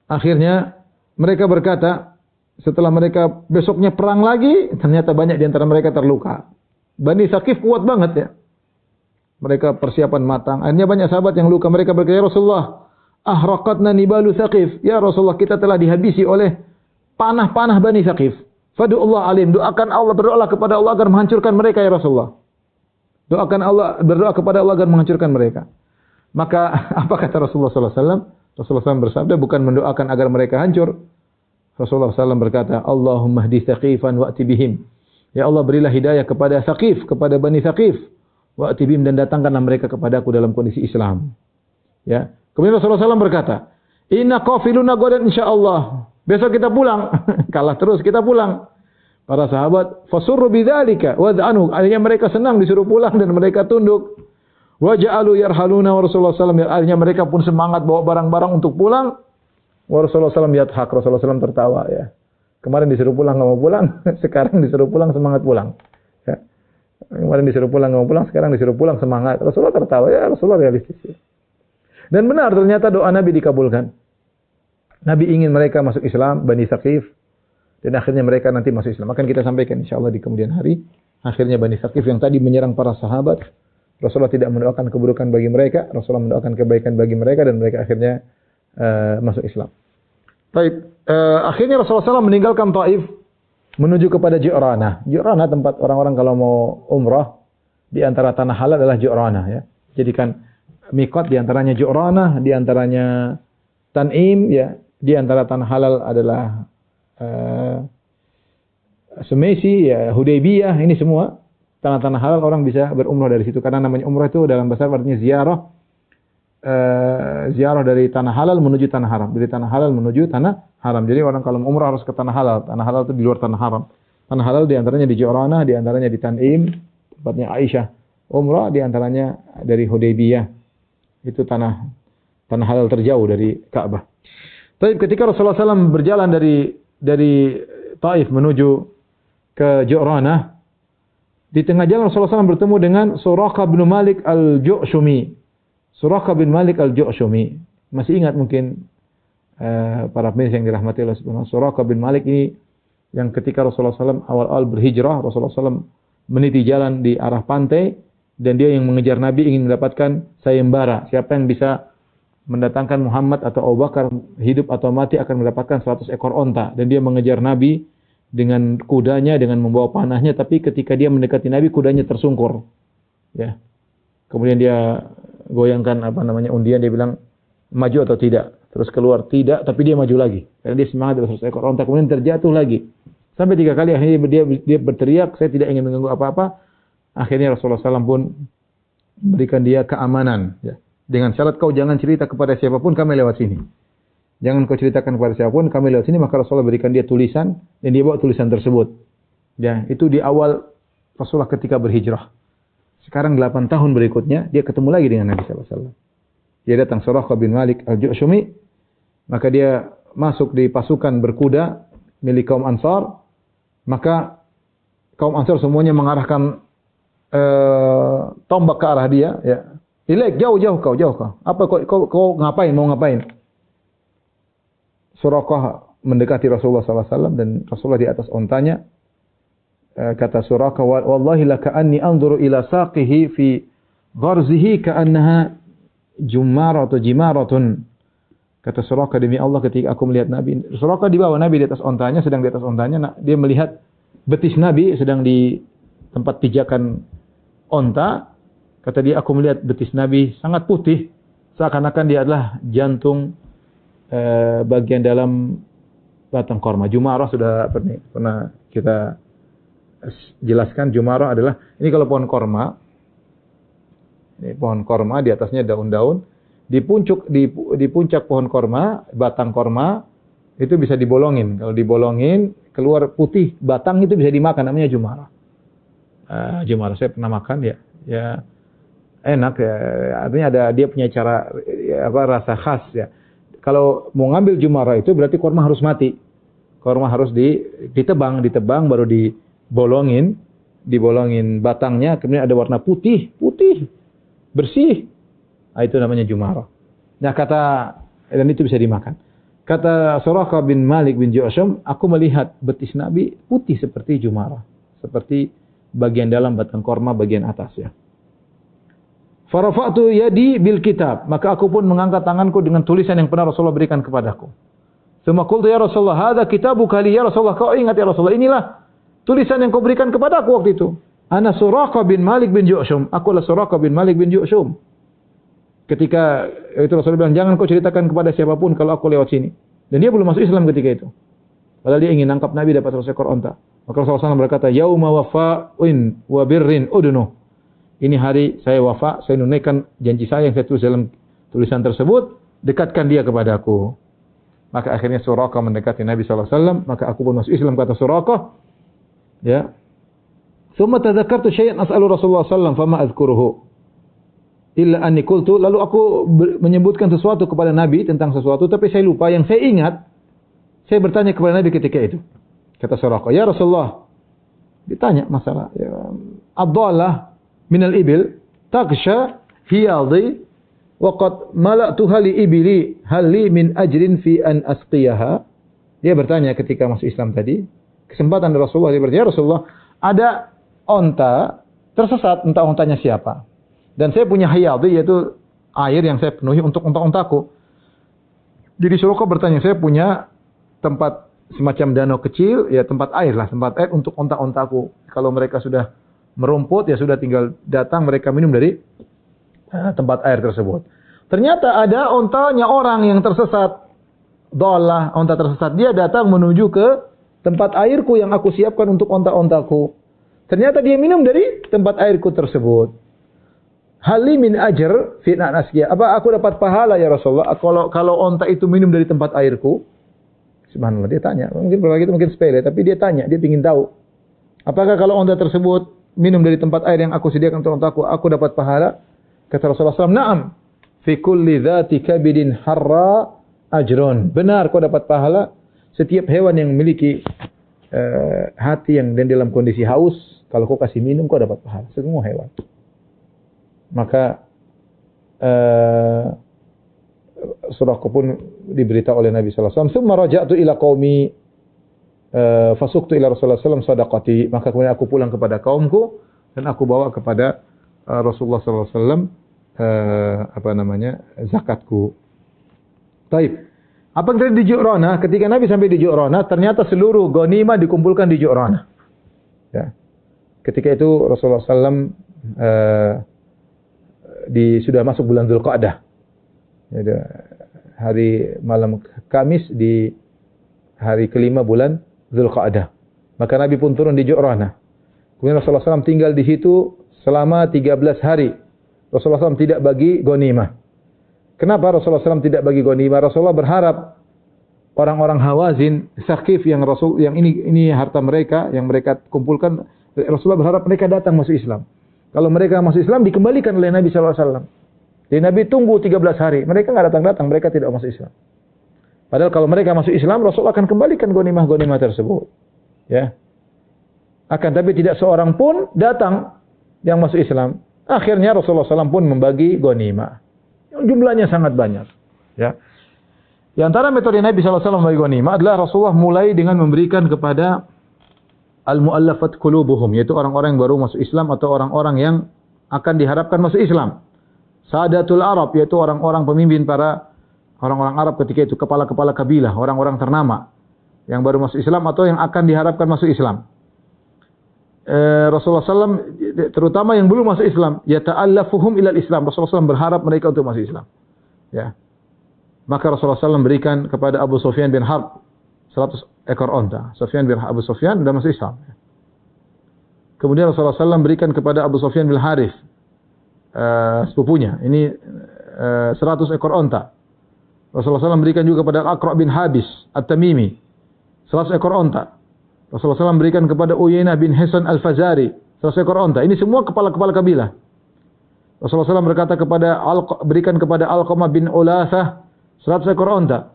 Akhirnya mereka berkata, setelah mereka besoknya perang lagi, ternyata banyak di antara mereka terluka. Bani Saqif kuat banget ya. Mereka persiapan matang. Akhirnya banyak sahabat yang luka. Mereka berkata, ya Rasulullah, ahraqatna nibalu Saqif. Ya Rasulullah, kita telah dihabisi oleh panah-panah Bani Saqif. Fadu'ullah alim. Doakan Allah, berdoalah kepada Allah agar menghancurkan mereka ya Rasulullah. Berdoa kepada Allah agar menghancurkan mereka. Maka apa kata Rasulullah SAW? Rasulullah SAW bersabda, bukan mendoakan agar mereka hancur. Rasulullah SAW berkata, Allahumma hdi Saqifan wa'ti bihim. Ya Allah, berilah hidayah kepada Saqif, kepada Bani Saqif. Wa'ti bihim, dan datangkanlah mereka kepadaku dalam kondisi Islam. Ya. Kemudian Rasulullah SAW berkata, inna qafiluna godan insyaallah. Besok kita pulang. Kalah terus, kita pulang. Para sahabat, fasurru bidzalika wad'anu. Akhirnya mereka senang disuruh pulang dan mereka tunduk. Wa ja'alu yarhaluna wa Rasulullah SAW. Akhirnya mereka pun semangat bawa barang-barang untuk pulang. Wa Rasulullah SAW yadhak. Rasulullah SAW tertawa ya. Kemarin disuruh pulang nggak mau pulang, sekarang disuruh pulang semangat pulang. Ya. Kemarin disuruh pulang nggak mau pulang, sekarang disuruh pulang semangat. Rasulullah tertawa ya, Rasulullah realistis. Ya. Dan benar ternyata doa Nabi dikabulkan. Nabi ingin mereka masuk Islam, Bani Saqif. Dan akhirnya mereka nanti masuk Islam. Akan kita sampaikan insya Allah di kemudian hari. Akhirnya Bani Thaqif yang tadi menyerang para sahabat, Rasulullah tidak mendoakan keburukan bagi mereka, Rasulullah mendoakan kebaikan bagi mereka dan mereka akhirnya masuk Islam. Baik, akhirnya Rasulullah SAW meninggalkan Taif menuju kepada Ji'rana. Ji'rana tempat orang-orang kalau mau umrah di antara tanah halal adalah Ji'rana ya. Jadikan miqat di antaranya Ji'rana, di antaranya Tan'im ya, di antara tanah halal adalah Sumesi ya, Hudaybiyah, ini semua tanah-tanah halal orang bisa berumrah dari situ karena namanya umrah itu dalam bahasa artinya ziarah. Ziarah dari tanah halal menuju tanah haram, dari tanah halal menuju tanah haram. Jadi orang kalau umrah harus ke tanah halal. Tanah halal itu di luar tanah haram. Tanah halal di antaranya di Ji'rana, di antaranya di Tan'im, tempatnya Aisyah. Umrah di antaranya dari Hudaybiyah. Itu tanah halal terjauh dari Ka'bah. Tapi ketika Rasulullah SAW berjalan dari Taif menuju ke Ji'rana, di tengah jalan Rasulullah SAW bertemu dengan Suraqah bin Malik al-Ju'shumi. Suraqah bin Malik al-Ju'shumi. Masih ingat mungkin para pemirsa yang dirahmati Allah Subhanahu wa taala. Suraqah bin Malik ini yang ketika Rasulullah SAW awal-awal berhijrah, Rasulullah SAW meniti jalan di arah pantai dan dia yang mengejar Nabi ingin mendapatkan sayembara. Siapa yang bisa mendatangkan Muhammad atau Abu Bakar hidup atau mati akan mendapatkan 100 ekor onta. Dan dia mengejar Nabi dengan kudanya, dengan membawa panahnya, tapi ketika dia mendekati Nabi, kudanya tersungkur. Ya. Kemudian dia goyangkan undian, dia bilang maju atau tidak. Terus keluar tidak, tapi dia maju lagi. Karena dia semangat dengan 100 ekor onta, kemudian terjatuh lagi. Sampai 3 kali akhirnya dia berteriak, saya tidak ingin mengganggu apa-apa. Akhirnya Rasulullah SAW pun berikan dia keamanan. Ya. Dengan syarat kau jangan cerita kepada siapapun, kami lewat sini. Jangan kau ceritakan kepada siapapun, kami lewat sini. Maka Rasulullah berikan dia tulisan, dan dia bawa tulisan tersebut. Ya, itu di awal Rasulullah ketika berhijrah. Sekarang 8 tahun berikutnya, dia ketemu lagi dengan Nabi SAW. Dia datang Suraqah bin Malik al-Ju'shumi, maka dia masuk di pasukan berkuda milik kaum Ansar. Maka kaum Ansar semuanya mengarahkan tombak ke arah dia. Ya. Ilaik, jauh kau. Apa kau ngapain? Mau ngapain? Suraqah mendekati Rasulullah SAW dan Rasulullah di atas ontanya. Kata Suraqah, wallahi laka'anni anzuru ila saqihi fi gharzihi ka'annaha jummar atau jimaratun. Kata Suraqah, demi Allah ketika aku melihat Nabi. Suraqah dibawa Nabi di atas ontanya, sedang di atas ontanya. Dia melihat betis Nabi sedang di tempat pijakan onta. Kata dia, aku melihat betis Nabi sangat putih. Seakan-akan dia adalah jantung bagian dalam batang korma. Jumarah sudah pernah kita jelaskan. Jumarah adalah, ini kalau pohon korma. Ini pohon korma, di atasnya daun-daun. Di puncak pohon korma, batang korma, itu bisa dibolongin. Kalau dibolongin, keluar putih. Batang itu bisa dimakan, namanya jumarah. Jumarah, saya pernah makan ya. Ya enak ya. Artinya dia punya cara rasa khas ya. Kalau mau ngambil jumarah itu berarti korma harus mati. Korma harus ditebang baru dibolongin batangnya, kemudian ada warna putih, bersih. Itu namanya jumarah. Nah, dan itu bisa dimakan. Kata Suraqah bin Malik bin Ju'shum, aku melihat betis Nabi putih seperti jumarah, seperti bagian dalam batang korma bagian atas ya. Farafa'tu yadi bil kitab, maka aku pun mengangkat tanganku dengan tulisan yang pernah Rasulullah berikan kepadaku. Tsumma qultu ya Rasulullah, hadza kitabuka li ya Rasulullah, kau ingat ya Rasulullah, inilah tulisan yang kau berikan kepadaku waktu itu. Ana Suraqah bin Malik bin Ju'shum, aku adalah Suraqah bin Malik bin Ju'shum. Ketika itu Rasulullah bilang, jangan kau ceritakan kepada siapapun kalau aku lewat sini. Dan dia belum masuk Islam ketika itu. Padahal dia ingin nangkap Nabi dapat 100 ekor onta. Maka Rasulullah SAW berkata, yauma wafa'in wa birrin udnu. Ini hari saya wafa, saya tunaikan janji saya yang saya tulis dalam tulisan tersebut, dekatkan dia kepada aku. Maka akhirnya Suraqah mendekati Nabi SAW, maka aku pun masuk Islam, kata Suraqah. Ya. Tsumma tadzakartu syai'an as'alu Rasulullah SAW fama azkuruhu. Illa anni qultu, lalu aku menyebutkan sesuatu kepada Nabi tentang sesuatu, tapi saya lupa. Yang saya ingat, saya bertanya kepada Nabi ketika itu. Kata Suraqah, ya Rasulullah, ditanya masalah ya, Abdullah minal ibil taksha hiyadhi wa qad mala'tuha li ibili hal li min ajrin fi an asqiyaha. Dia bertanya ketika masuk Islam tadi, kesempatan dari Rasulullah, dia bertanya, "Ya Rasulullah, ada onta tersesat, entah ontanya siapa. Dan saya punya hayadi, yaitu air yang saya penuhi untuk onta-ontaku." Jadi Suraqah bertanya, "Saya punya tempat semacam danau kecil, ya tempat air lah, tempat air untuk onta-ontaku. Kalau mereka sudah merumput, ya sudah tinggal datang mereka minum dari tempat air tersebut." Ternyata ada ontanya orang yang tersesat. Dhalah, onta tersesat. Dia datang menuju ke tempat airku yang aku siapkan untuk onta-ontaku. Ternyata dia minum dari tempat airku tersebut. Hali min ajr fi nasqiya. Apa aku dapat pahala ya Rasulullah kalau onta itu minum dari tempat airku? Subhanallah, dia tanya. Mungkin berbagi itu mungkin sepele, tapi dia tanya, dia ingin tahu. Apakah kalau onta tersebut minum dari tempat air yang aku sediakan untuk ontaku, aku dapat pahala? Kata Rasulullah SAW, "Na'am. Fi kulli dhati kabidin harra ajrun." Benar, kau dapat pahala. Setiap hewan yang memiliki hati yang dan dalam kondisi haus, kalau kau kasih minum, kau dapat pahala. Semua hewan. Maka Suraqah pun diberitahu oleh Nabi sallallahu alaihi wasallam, "Tsumma raja'tu ila qaumi fasuktu ila Rasulullah sallallahu alaihi wasallam sadaqati." Maka kemudian aku pulang kepada kaumku dan aku bawa kepada Rasulullah sallallahu alaihi wasallam zakatku. Taib. Apa yang terjadi di Ju'rana? Ketika Nabi sampai di Ju'rana, ternyata seluruh ghanimah dikumpulkan di Ju'rana. Ya. Ketika itu Rasulullah sallallahu sudah masuk bulan Dzulqa'dah. Ya, hari malam Kamis di hari kelima bulan Dzulqa'dah. Maka Nabi pun turun di Ju'rana. Kemudian Rasulullah SAW tinggal di situ selama 13 hari. Rasulullah SAW tidak bagi ghanimah. Kenapa Rasulullah SAW tidak bagi ghanimah? Rasulullah berharap orang-orang Hawazin, Saqif yang ini harta mereka yang mereka kumpulkan, Rasulullah berharap mereka datang masuk Islam. Kalau mereka masuk Islam dikembalikan oleh Nabi SAW. Jadi Nabi tunggu 13 hari. Mereka nggak datang-datang, mereka tidak masuk Islam. Padahal kalau mereka masuk Islam, Rasul akan kembalikan ghanimah-ghanimah tersebut. Ya. Akan tapi tidak seorang pun datang yang masuk Islam. Akhirnya Rasulullah SAW pun membagi ghanimah. Jumlahnya sangat banyak. Ya. Di antara metode Nabi SAW membagi ghanimah adalah Rasulullah mulai dengan memberikan kepada al-mu'allafat qulubuhum, yaitu orang-orang yang baru masuk Islam atau orang-orang yang akan diharapkan masuk Islam. Sadatul Arab, yaitu orang-orang pemimpin para orang-orang Arab ketika itu, kepala-kepala kabilah, orang-orang ternama yang baru masuk Islam atau yang akan diharapkan masuk Islam. Rasulullah SAW terutama yang belum masuk Islam, yata'allafuhum ilal Islam. Rasulullah SAW berharap mereka untuk masuk Islam. Ya. Maka Rasulullah SAW berikan kepada Abu Sufyan bin Harb 100 ekor onta. Abu Sufyan sudah masuk Islam. Kemudian Rasulullah SAW berikan kepada Abu Sufyan bin Harith, sepupunya, ini 100 ekor onta. Rasulullah SAW berikan juga kepada Al-Aqra' bin Habis At-Tamimi 100 ekor onta. Rasulullah SAW berikan kepada Uyainah bin Hisan Al-Fazari 100 ekor onta. Ini semua kepala-kepala kabilah. Rasulullah SAW berkata berikan kepada Alqamah bin Ulathah 100 ekor onta.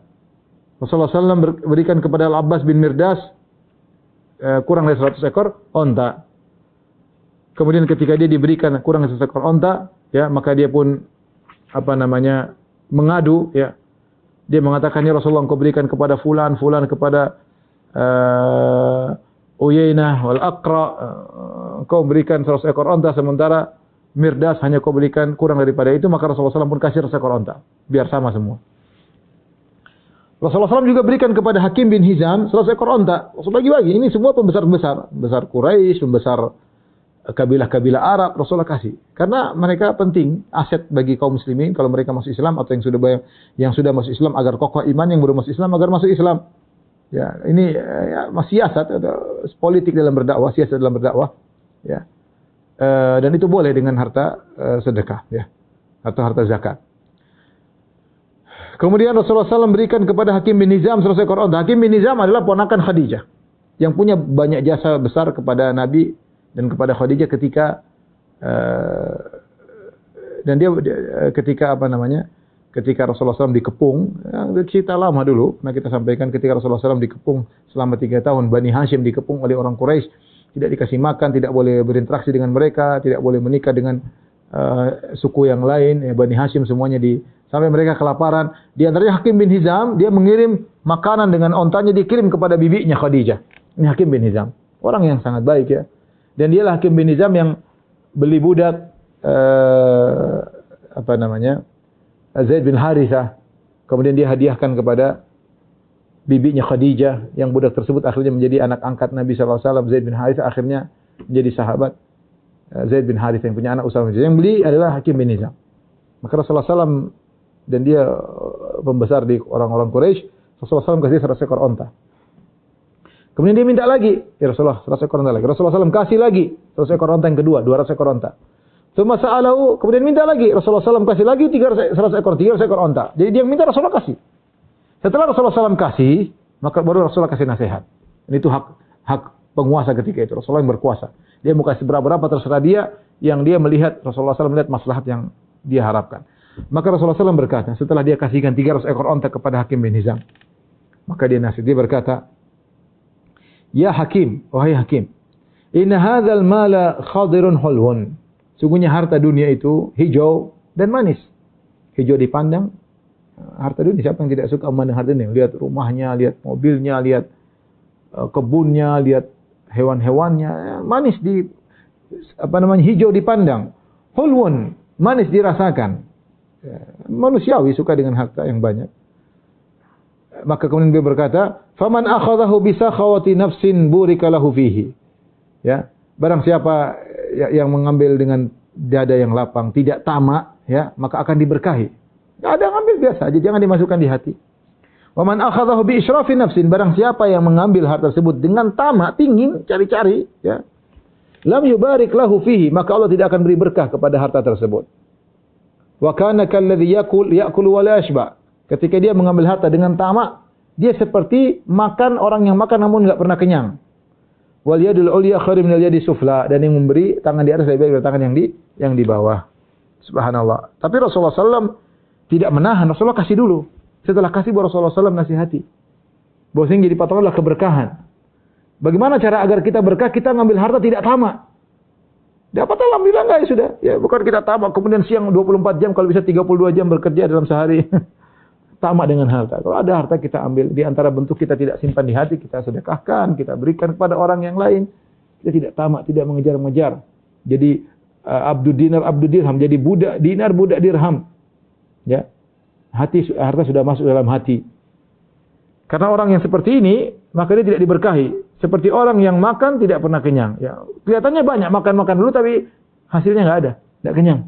Rasulullah SAW berikan kepada Al-Abbas bin Mirdas kurang dari 100 ekor onta. Kemudian ketika dia diberikan kurang dari 100 ekor onta, ya, maka dia pun mengadu, ya. Dia mengatakan, "Ya Rasulullah, engkau berikan kepada fulan kepada Uyainah wal Aqra, engkau berikan 100 ekor onta, sementara Mirdas hanya kau berikan kurang daripada itu." Maka Rasulullah SAW pun kasih 100 ekor onta, biar sama semua. Rasulullah SAW juga berikan kepada Hakim bin Hizam 100 ekor onta. Rasul bagi-bagi. Ini semua pembesar-pembesar, besar Quraisy, pembesar kabilah-kabilah Arab, Rasulullah kasih. Karena mereka penting, aset bagi kaum muslimin kalau mereka masuk Islam atau yang sudah masuk Islam agar kokoh iman, yang belum masuk Islam agar masuk Islam. Ya, ini siasat atau politik dalam berdakwah, siasat dalam berdakwah, ya. Dan itu boleh dengan harta sedekah, ya. Atau harta zakat. Kemudian Rasulullah SAW berikan kepada Hakim bin Hizam 100 ekor onta. Hakim bin Hizam adalah ponakan Khadijah yang punya banyak jasa besar kepada Nabi dan kepada Khadijah ketika ketika Rasulullah SAW dikepung, cerita lama dulu, nah kita sampaikan ketika Rasulullah SAW dikepung selama 3 tahun, Bani Hashim dikepung oleh orang Quraisy, tidak dikasih makan, tidak boleh berinteraksi dengan mereka, tidak boleh menikah dengan suku yang lain, ya, Bani Hashim semuanya sampai mereka kelaparan. Di antaranya Hakim bin Hizam, dia mengirim makanan dengan ontanya dikirim kepada bibinya Khadijah. Ini Hakim bin Hizam. Orang yang sangat baik ya. Dan dialah Hakim bin Hizam yang beli budak Zaid bin Harithah. Kemudian dia hadiahkan kepada bibinya Khadijah, yang budak tersebut akhirnya menjadi anak angkat Nabi SAW. Zaid bin Harithah akhirnya menjadi sahabat Zaid bin Harithah yang punya anak Usamah. Yang beli adalah Hakim bin Hizam. Maka Rasulullah SAW, dan dia pembesar di orang-orang Quraisy, Rasulullah SAW kasih 100 ekor onta. Kemudian dia minta lagi, ya Rasulullah 100 ekor onta lagi. Rasulullah SAW kasih lagi 100 ekor onta yang kedua, 200 ekor onta. Tsumma sa'alahu, kemudian minta lagi, Rasulullah SAW kasih lagi 300 ekor onta. Jadi dia minta, Rasulullah kasih. Setelah Rasulullah SAW kasih, maka baru Rasulullah kasih nasihat. Ini itu hak penguasa ketika itu. Rasulullah yang berkuasa. Dia mau kasih berapa terserah dia, yang dia melihat, Rasulullah SAW melihat maslahat yang dia harapkan. Maka Rasulullah SAW berkata, setelah dia kasihkan 300 ekor onta kepada Hakim bin Hizam, maka dia nasihat, dia berkata, "Ya Hakim, wahai Hakim, inna hadzal mala khadirun hulwun." Sungguhnya harta dunia itu hijau dan manis. Hijau dipandang, harta dunia, siapa yang tidak suka memandang harta dunia? Lihat rumahnya, lihat mobilnya, lihat kebunnya, lihat hewan-hewannya, manis hijau dipandang. Hulwun, manis dirasakan. Manusiawi suka dengan harta yang banyak. Maka kemudian dia berkata, "Faman akhadhahu bi sakhawati nafsin burika lahu fihi." Ya, barang siapa yang mengambil dengan dada yang lapang, tidak tamak, ya, maka akan diberkahi. Enggak ada, ngambil biasa aja, jangan dimasukkan di hati. Wa man akhadhahu bi israfi nafsin, barang siapa yang mengambil harta tersebut dengan tamak, ingin cari-cari, ya, lam yubarik lahu fihi, maka Allah tidak akan beri berkah kepada harta tersebut. Wa kana kalladzi ya'kulu wa la yashba. Ketika dia mengambil harta dengan tamak, dia seperti makan orang yang makan namun enggak pernah kenyang. Wal yadul ulya khairu minal yadi sufla, dan yang memberi tangan di atas lebih baik dari tangan yang di bawah. Subhanallah. Tapi Rasulullah SAW tidak menahan, Rasulullah kasih dulu. Setelah kasih baru Rasulullah SAW nasihati. Bahwasanya jadi patokan adalah keberkahan. Bagaimana cara agar kita berkah? Kita ngambil harta tidak tamak. Dapat alhamdulillah enggak, ya sudah. Ya bukan kita tamak kemudian siang 24 jam, kalau bisa 32 jam bekerja dalam sehari. Tamak dengan harta. Kalau ada harta kita ambil, di antara bentuk kita tidak simpan di hati, kita sedekahkan, kita berikan kepada orang yang lain. Kita tidak tamak, tidak mengejar-ngejar. Jadi abdud dinar, abdud dirham, jadi budak dinar, budak dirham. Ya. Harta sudah masuk dalam hati. Karena orang yang seperti ini, maka dia tidak diberkahi. Seperti orang yang makan tidak pernah kenyang. Ya, kelihatannya banyak makan dulu tapi hasilnya enggak ada, enggak kenyang.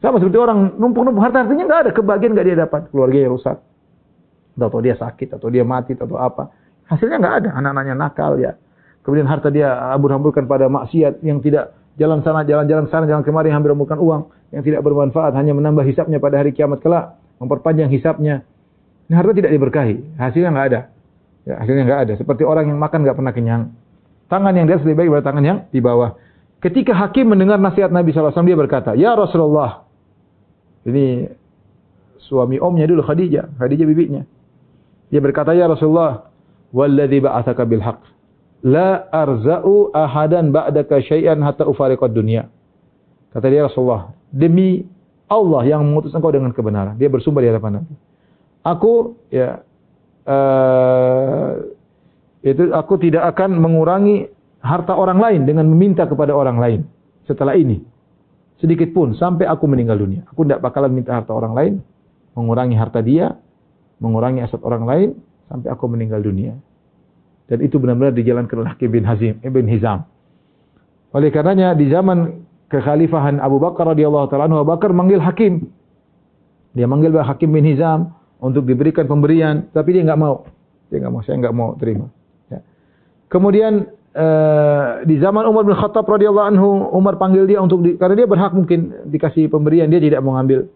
Sama seperti orang numpuk-numpuk hartanya enggak ada, kebagian enggak dia dapat, keluarganya rusak. Atau dia sakit, atau dia mati, atau apa. Hasilnya enggak ada, anak-anaknya nakal ya. Kemudian harta dia hambur-hamburkan pada maksiat yang tidak jalan sana, jalan kemari, hambur-hamburkan uang yang tidak bermanfaat, hanya menambah hisapnya pada hari kiamat kelak, memperpanjang hisapnya. Ini harta tidak diberkahi, hasilnya enggak ada. Ya, hasilnya enggak ada. Seperti orang yang makan enggak pernah kenyang. Tangan yang di atas lebih baik daripada tangan yang di bawah. Ketika Hakim mendengar nasihat Nabi SAW, dia berkata, "Ya Rasulullah." Ini suami omnya dulu, Khadijah bibinya. Dia berkata, "Ya Rasulullah, walladzi ba'atsaka bil haqq, la arza'u ahadan ba'daka syai'an hatta ufariqad dunya." Kata dia, Rasulullah, demi Allah yang mengutus engkau dengan kebenaran. Dia bersumpah di hadapan Nabi. Aku tidak akan mengurangi harta orang lain dengan meminta kepada orang lain setelah ini. Sedikit pun sampai aku meninggal dunia. Aku tidak bakalan minta harta orang lain, mengurangi harta dia, mengurangi aset orang lain sampai aku meninggal dunia. Dan itu benar-benar dijalankan oleh Hakim bin Hizam. Oleh karenanya di zaman kekhalifahan Abu Bakar radhiyallahu taala anhu, Abu Bakar manggil Hakim. Dia manggil Hakim bin Hizam untuk diberikan pemberian, tapi dia enggak mau. Saya enggak mau terima. Ya. Kemudian di zaman Umar bin Khattab radhiyallahu anhu, Umar panggil dia karena dia berhak mungkin dikasih pemberian, dia tidak mau ngambil.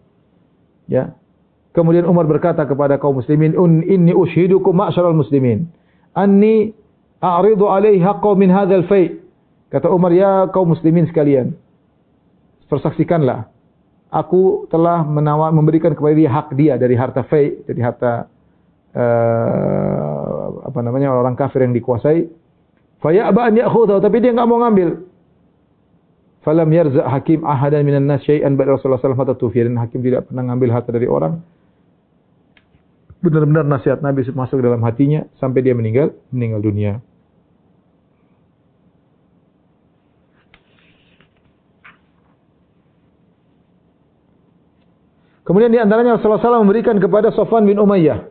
Ya. Kemudian Umar berkata kepada kaum muslimin, "Inni ushidukum ma'syaral muslimin, anni a'ridu alaihi haqqo min hadzal fai'." Kata Umar, "Ya kaum muslimin sekalian, persaksikanlah, aku telah memberikan kepada dia hak dia dari harta fai', dari harta orang kafir yang dikuasai. Faya'ba an ya'khudhahu, tapi dia enggak mau ngambil. Falam yarza' Hakim ahadan minan nas syai'an ba'da Rasulullah sallallahu alaihi wasallam. Hakim tidak pernah ngambil harta dari orang benar-benar nasihat Nabi masuk dalam hatinya sampai dia meninggal dunia. Kemudian di antaranya Rasulullah SAW memberikan kepada Safwan bin Umayyah,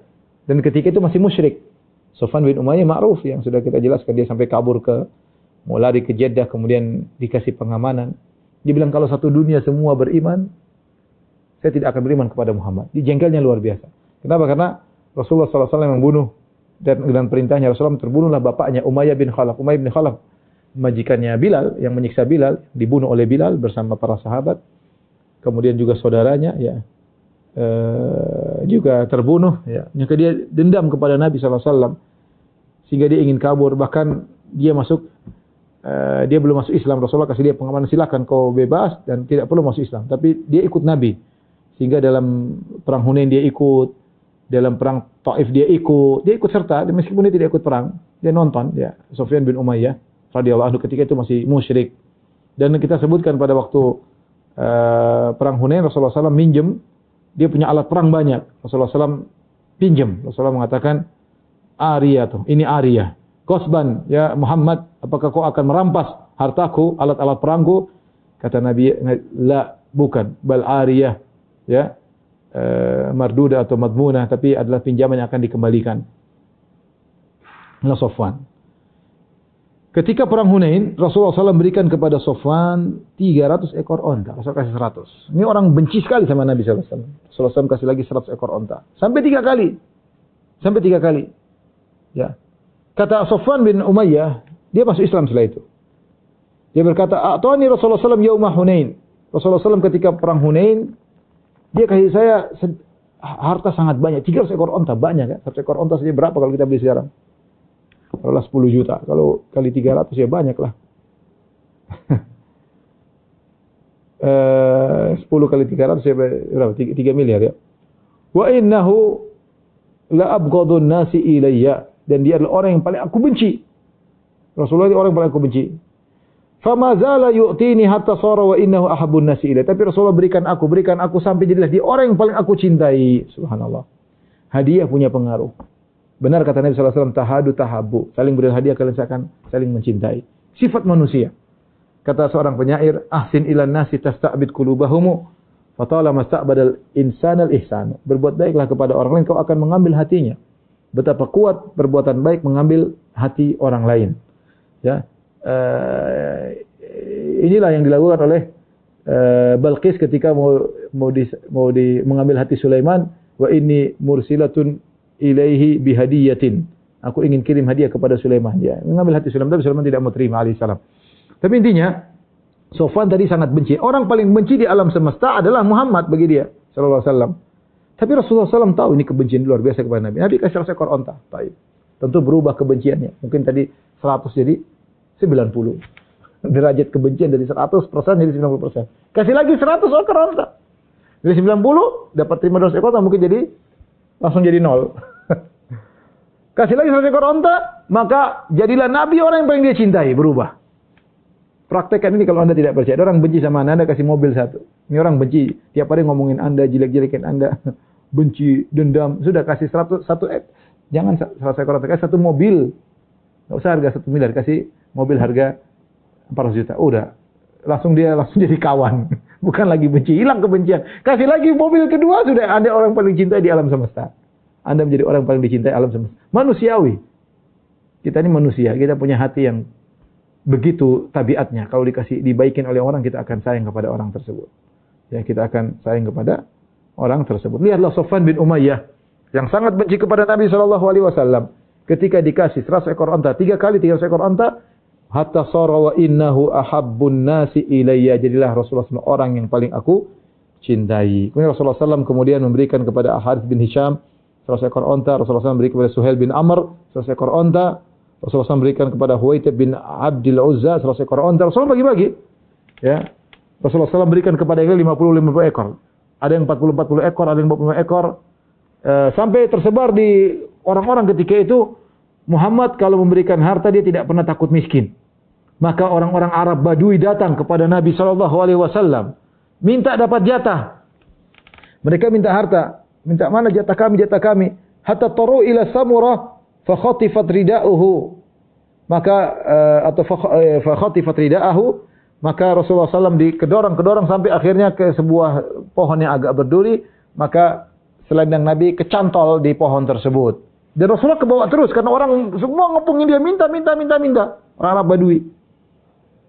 dan ketika itu masih musyrik. Safwan bin Umayyah ma'ruf yang sudah kita jelaskan, dia sampai kabur mau lari ke Jeddah, kemudian dikasih pengamanan. Dia bilang kalau satu dunia semua beriman, saya tidak akan beriman kepada Muhammad. Dia jengkelnya luar biasa. Kenapa? Karena Rasulullah SAW membunuh, dan dengan perintahnya Rasulullah terbunuhlah bapaknya Umayyah bin Khalaf. Umayyah bin Khalaf, majikannya Bilal, yang menyiksa Bilal, dibunuh oleh Bilal bersama para sahabat. Kemudian juga saudaranya, ya, juga terbunuh. Ya. Maka dia dendam kepada Nabi SAW, sehingga dia ingin kabur. Bahkan dia dia belum masuk Islam. Rasulullah kasih dia pengamanan, silakan kau bebas dan tidak perlu masuk Islam. Tapi dia ikut Nabi. Sehingga dalam perang Hunain dia ikut, dalam perang Taif dia ikut serta, meskipun dia tidak ikut perang, dia nonton. Ya, Sufyan bin Umayyah radhiyallahu anhu ketika itu masih musyrik. Dan kita sebutkan pada waktu perang Hunain, Rasulullah SAW minjem, dia punya alat perang banyak. Rasulullah SAW pinjam. Rasulullah mengatakan, Ariyah tuh, ini Ariyah. Qasban, ya Muhammad, apakah kau akan merampas hartaku, alat-alat perangku? Kata Nabi, la, bukan, bal Ariyah, ya, marduda atau madmunah, tapi adalah pinjaman yang akan dikembalikan. Nah, Safwan. Ketika perang Hunain, Rasulullah SAW berikan kepada Safwan 300 ekor onta. Rasulullah kasih 100. Ini orang benci sekali sama Nabi SAW. Rasulullah SAW kasih lagi 100 ekor onta. Sampai 3 kali. Ya. Kata Safwan bin Umayyah, dia masuk Islam setelah itu. Dia berkata, "A'tani Rasulullah SAW yauma Hunain." Rasulullah SAW ketika perang Hunain, dia kasih saya harta sangat banyak. 300 ekor onta, banyak kan? 1 ekor onta saja berapa kalau kita beli sekarang? Kalau 10 juta, kalau kali 300 ya banyak lah. 10 kali 300 ya berapa? 3 miliar ya. Wa innahu la abghadun nasi ilayya, dan dia adalah orang yang paling aku benci. Rasulullah ini orang yang paling aku benci. Fama zala yu'tini hatta sara wa innahu ahabbun nasi ilayya. Tapi Rasulullah berikan aku sampai jadilah dia orang yang paling aku cintai. Subhanallah. Hadiah punya pengaruh. Benar kata Nabi SAW, tahadu tahabu. Saling beri hadiah, kalian akan saling mencintai. Sifat manusia. Kata seorang penyair, ahsin ilan nasi tasta'bid kulubahumu, fatalama sta'badal insanal ihsan. Berbuat baiklah kepada orang lain, kau akan mengambil hatinya. Betapa kuat perbuatan baik mengambil hati orang lain. Ya, inilah yang dilakukan oleh Balqis ketika mengambil hati Sulaiman. Wa inni mursilatun ilaihi bihadiyatin. Aku ingin kirim hadiah kepada Sulaiman. Ya, mengambil hati Sulaiman, tapi Sulaiman tidak mau terima alaihissalam. Tapi intinya, Safwan tadi sangat benci. Orang paling benci di alam semesta adalah Muhammad bagi dia, sallallahu alaihi wasallam. Tapi Rasulullah SAW tahu ini kebencian luar biasa kepada Nabi. Nabi kasih 100 ekor onta. Baik. Tentu berubah kebenciannya. Mungkin tadi 100 jadi 90. Derajat kebencian dari 100% jadi 90%. Kasih lagi 100 ekor onta. Dari 90 dapat 500 ekor onta, mungkin jadi langsung jadi 0. Kasih lagi 100 ekor onta, maka jadilah Nabi orang yang paling dia cintai, berubah. Praktekkan ini kalau Anda tidak percaya. Ada orang benci sama Anda kasih mobil 1. Ini orang benci, tiap hari ngomongin Anda, jelek-jelekin Anda, benci, dendam. Sudah kasih 100 jangan 100 ekor onta, kasih 1 mobil. Enggak usah harga 1 miliar, kasih mobil harga 400 juta. Udah, langsung jadi kawan. Bukan lagi benci, hilang kebencian. Kasih lagi mobil kedua, sudah Anda orang paling cintai di alam semesta. Anda menjadi orang paling dicintai alam semesta. Manusiawi. Kita ini manusia, kita punya hati yang begitu tabiatnya. Kalau dibaikin oleh orang, kita akan sayang kepada orang tersebut. Ya, kita akan sayang kepada orang tersebut. Lihatlah Safwan bin Umayyah yang sangat benci kepada Nabi SAW. Ketika dikasih 100 ekor onta, 3 kali 300 ekor onta, hatta sara wa innahu ahabbun nasi ilayya. Jadilah Rasulullah SAW orang yang paling aku cintai. Kemudian Rasulullah SAW kemudian memberikan kepada Harith bin Hisham 100 ekor onta. Rasulullah SAW memberikan kepada Suhail bin Amr 100 ekor onta. Rasulullah SAW memberikan kepada Huwaitib bin Abdil Uzza 100 ekor onta. Rasulullah bagi-bagi. Ya. Rasulullah SAW memberikan kepada yang 50 ekor. Ada yang 40 ekor, ada yang 45 ekor. Sampai tersebar di orang-orang ketika itu, Muhammad kalau memberikan harta dia tidak pernah takut miskin. Maka orang-orang Arab Badui datang kepada Nabi SAW, minta dapat jatah. Mereka minta harta, minta mana jatah kami, jatah kami. hatta taru ila samurah fa khatifat rida'uhu. Maka fa khatifat rida'ahu, maka Rasulullah SAW kedorong sampai akhirnya ke sebuah pohon yang agak berduri, maka selendang Nabi kecantol di pohon tersebut. Dan Rasulullah kebawa terus karena orang semua ngepungin dia, minta. Orang Arab Badui.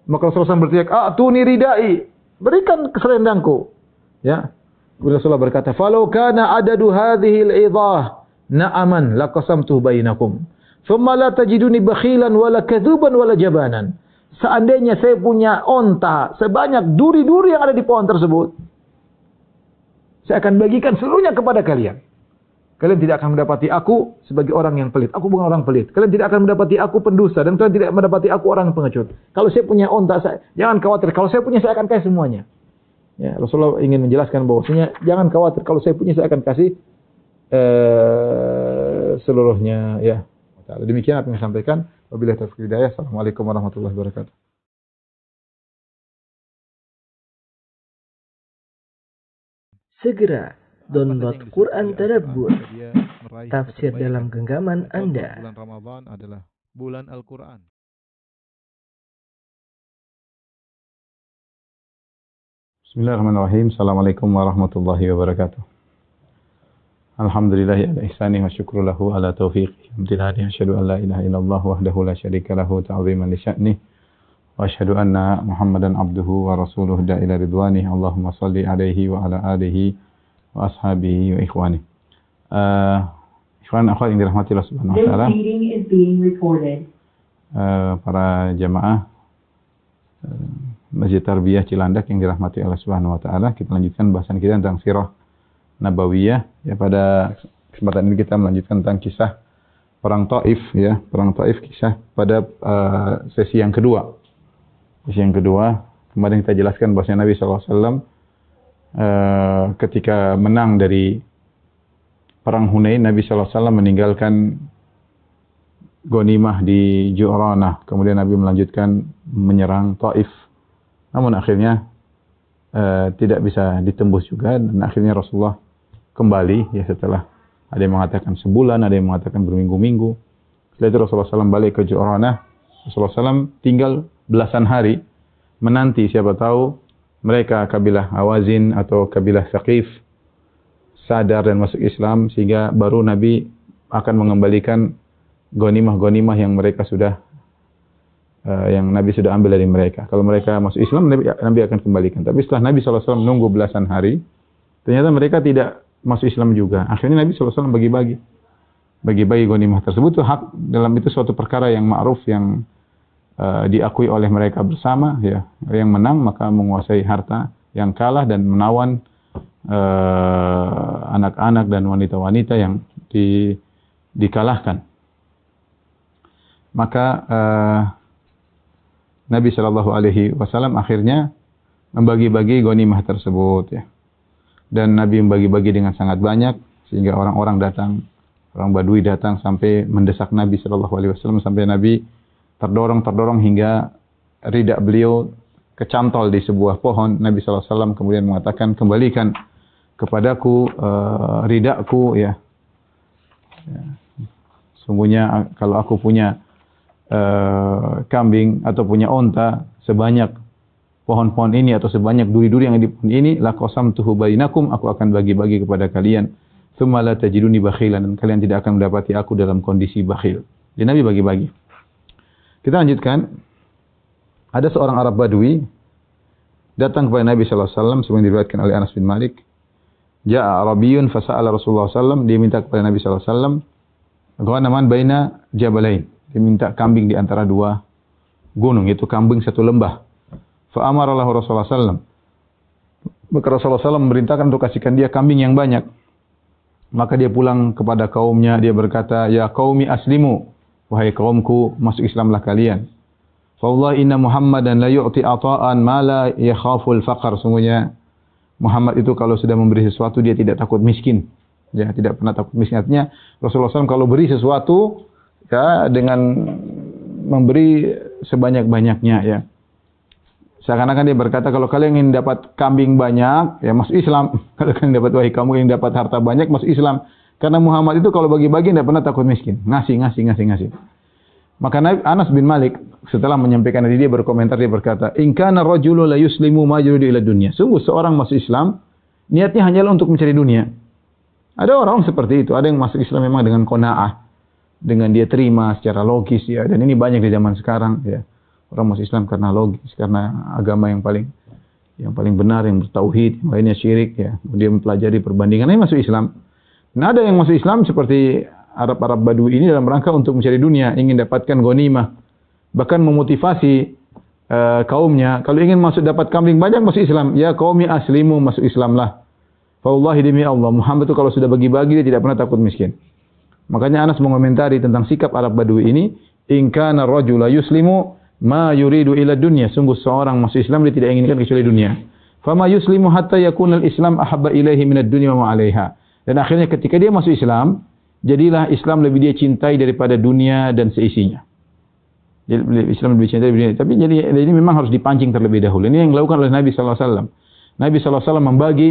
Maka Rasulullah SAW berteriak, "A'tuni ridai." Berikan selendangku. Ya. Rasulullah berkata, "Falau kana adadu hadhihi al-idah na'aman laqasamtu bainakum. Thumma la tajiduni bakhilan wala kadzuban wala jabanan." Seandainya saya punya onta sebanyak duri-duri yang ada di pohon tersebut, saya akan bagikan seluruhnya kepada kalian. Kalian tidak akan mendapati aku sebagai orang yang pelit. Aku bukan orang pelit. Kalian tidak akan mendapati aku pendusta dan kalian tidak mendapati aku orang yang pengecut. Kalau saya punya onta, jangan khawatir. Kalau saya punya, saya akan kasih semuanya. Ya, Rasulullah ingin menjelaskan bahwasanya jangan khawatir. Kalau saya punya, saya akan kasih seluruhnya. Ya, demikian apa yang saya sampaikan. Wabillahi taufiq wal hidayah. Assalamualaikum warahmatullahi wabarakatuh. Segera download Quran Tadabbur, tafsir dalam genggaman Anda. Bulan Ramadan adalah bulan Al-Quran. Bismillahirrahmanirrahim. Assalamualaikum warahmatullahi wabarakatuh. Alhamdulillahi ala ihsani wa syukru lahu ala taufiqi. Alhamdulillah, asyhadu an la ilaha illallah wahdahu la syarika lahu ta'ziman li sya'nih. Wa asyhadu anna Muhammadan abduhu wa rasuluhu da'ila ridwanih. Allahumma salli alaihi wa ala alihi wa ashabihi wa ikhwani. Ikhwan akhwat yang dirahmati Allah Subhanahu wa taala. Para jamaah Masjid Tarbiyah Cilandak yang dirahmati Allah Subhanahu wa taala, kita lanjutkan bahasan kita tentang sirah nabawiyah. Ya, pada kesempatan ini kita melanjutkan tentang kisah perang Taif, ya, perang Taif, kisah pada sesi yang kedua. Sesi yang kedua, kemarin kita jelaskan bahwasanya Nabi sallallahu alaihi wasallam ketika menang dari perang Hunain, Nabi sallallahu alaihi wasallam meninggalkan ghanimah di Ju'ranah. Kemudian Nabi melanjutkan menyerang Taif. Namun akhirnya tidak bisa ditembus juga, dan akhirnya Rasulullah kembali, ya, setelah ada yang mengatakan sebulan, ada yang mengatakan berminggu-minggu. Setelah itu Rasulullah SAW balik ke Ju'ranah. Rasulullah SAW tinggal belasan hari menanti, siapa tahu mereka kabilah Hawazin atau kabilah Thaqif sadar dan masuk Islam, sehingga baru Nabi akan mengembalikan ghanimah-ghanimah yang mereka sudah yang Nabi sudah ambil dari mereka. Kalau mereka masuk Islam, Nabi akan kembalikan. Tapi setelah Nabi SAW menunggu belasan hari, ternyata mereka tidak masuk Islam juga. Akhirnya Nabi SAW bagi-bagi ghanimah tersebut. Itu hak, dalam itu suatu perkara yang ma'ruf, yang diakui oleh mereka bersama, ya. Yang menang maka menguasai harta, yang kalah dan menawan anak-anak dan wanita-wanita yang dikalahkan. Maka Nabi Shallallahu Alaihi Wasallam akhirnya membagi-bagi ghanimah tersebut, ya. Dan Nabi membagi-bagi dengan sangat banyak, sehingga orang-orang datang, orang Badui datang sampai mendesak Nabi Shallallahu Alaihi Wasallam, sampai Nabi terdorong hingga ridak beliau kecantol di sebuah pohon. Nabi Shallallahu Alaihi Wasallam kemudian mengatakan, kembalikan kepadaku ridakku, ya. Sungguhnya kalau aku punya kambing atau punya onta sebanyak pohon-pohon ini atau sebanyak duri-duri yang di pohon ini, la qasamtuhu bainakum, aku akan bagi-bagi kepada kalian. Tsumma la tajiduni bakhilan, dan kalian tidak akan mendapati aku dalam kondisi bakhil. Jadi Nabi bagi-bagi. Kita lanjutkan. Ada seorang Arab Badui datang kepada Nabi sallallahu alaihi wasallam, sebagaimana diriwayatkan oleh Anas bin Malik. Ja'a Arabiyyun fasa'ala Rasulullah sallallahu alaihi wasallam, dia minta kepada Nabi sallallahu alaihi wasallam ghanaman baina jabalain. Dia minta kambing di antara dua gunung, yaitu kambing satu lembah. Fa amara lahu Rasulullah sallallahu alaihi wasallam. Maka Rasulullah SAW memerintahkan untuk kasihkan dia kambing yang banyak. Maka dia pulang kepada kaumnya, dia berkata, "Ya qaumi aslimu, wahai kaumku, masuk Islamlah kalian. Wallahi inna Muhammadan la yu'ti ata'an ma la yakhaful faqr." Sungguhnya Muhammad itu kalau sudah memberi sesuatu, dia tidak takut miskin. Ya, tidak pernah takut miskin. Artinya Rasulullah SAW kalau beri sesuatu, ya, dengan memberi sebanyak-banyaknya, ya. Seakan-akan dia berkata, kalau kalian ingin dapat kambing banyak, ya masuk Islam. Kalau kalian dapat, wahai kamu yang dapat harta banyak, masuk Islam. Karena Muhammad itu kalau bagi-bagi tidak pernah takut miskin. Ngasih. Maka Anas bin Malik setelah menyampaikan ini dia berkomentar, dia berkata, "In kana rajulu la yuslimu ma yuridu ila dunya." Sungguh seorang masuk Islam niatnya hanyalah untuk mencari dunia. Ada orang seperti itu, ada yang masuk Islam memang dengan qanaah, dengan dia terima secara logis ya, dan ini banyak di zaman sekarang ya. Orang masuk Islam karena logis, karena agama yang paling benar, yang bertauhid, yang lainnya syirik ya. Kemudian mempelajari perbandingannya masuk Islam. Nah, ada yang masuk Islam seperti Arab Badui ini dalam rangka untuk mencari dunia, ingin dapatkan ghanimah. Bahkan memotivasi kaumnya, kalau ingin dapat kambing banyak masuk Islam, ya qaumi aslimu, masuk Islamlah. Fa wallahi demi Allah, Muhammad itu kalau sudah bagi-bagi dia tidak pernah takut miskin. Makanya Anas mengomentari tentang sikap Arab Badui ini, in kana rajula yuslimu ma yuridu ila dunya. Sungguh seorang masuk Islam dia tidak inginkan kecuali dunia. Fama yuslimu hatta yakuna al-Islam ahabba ilaihi minad dunya wa ma 'alaiha. Dan akhirnya ketika dia masuk Islam, jadilah Islam lebih dia cintai daripada dunia dan seisinya. Islam lebih cintai daripada dunia. Tapi jadi ini memang harus dipancing terlebih dahulu. Ini yang dilakukan oleh Nabi sallallahu alaihi wasallam. Nabi sallallahu alaihi wasallam membagi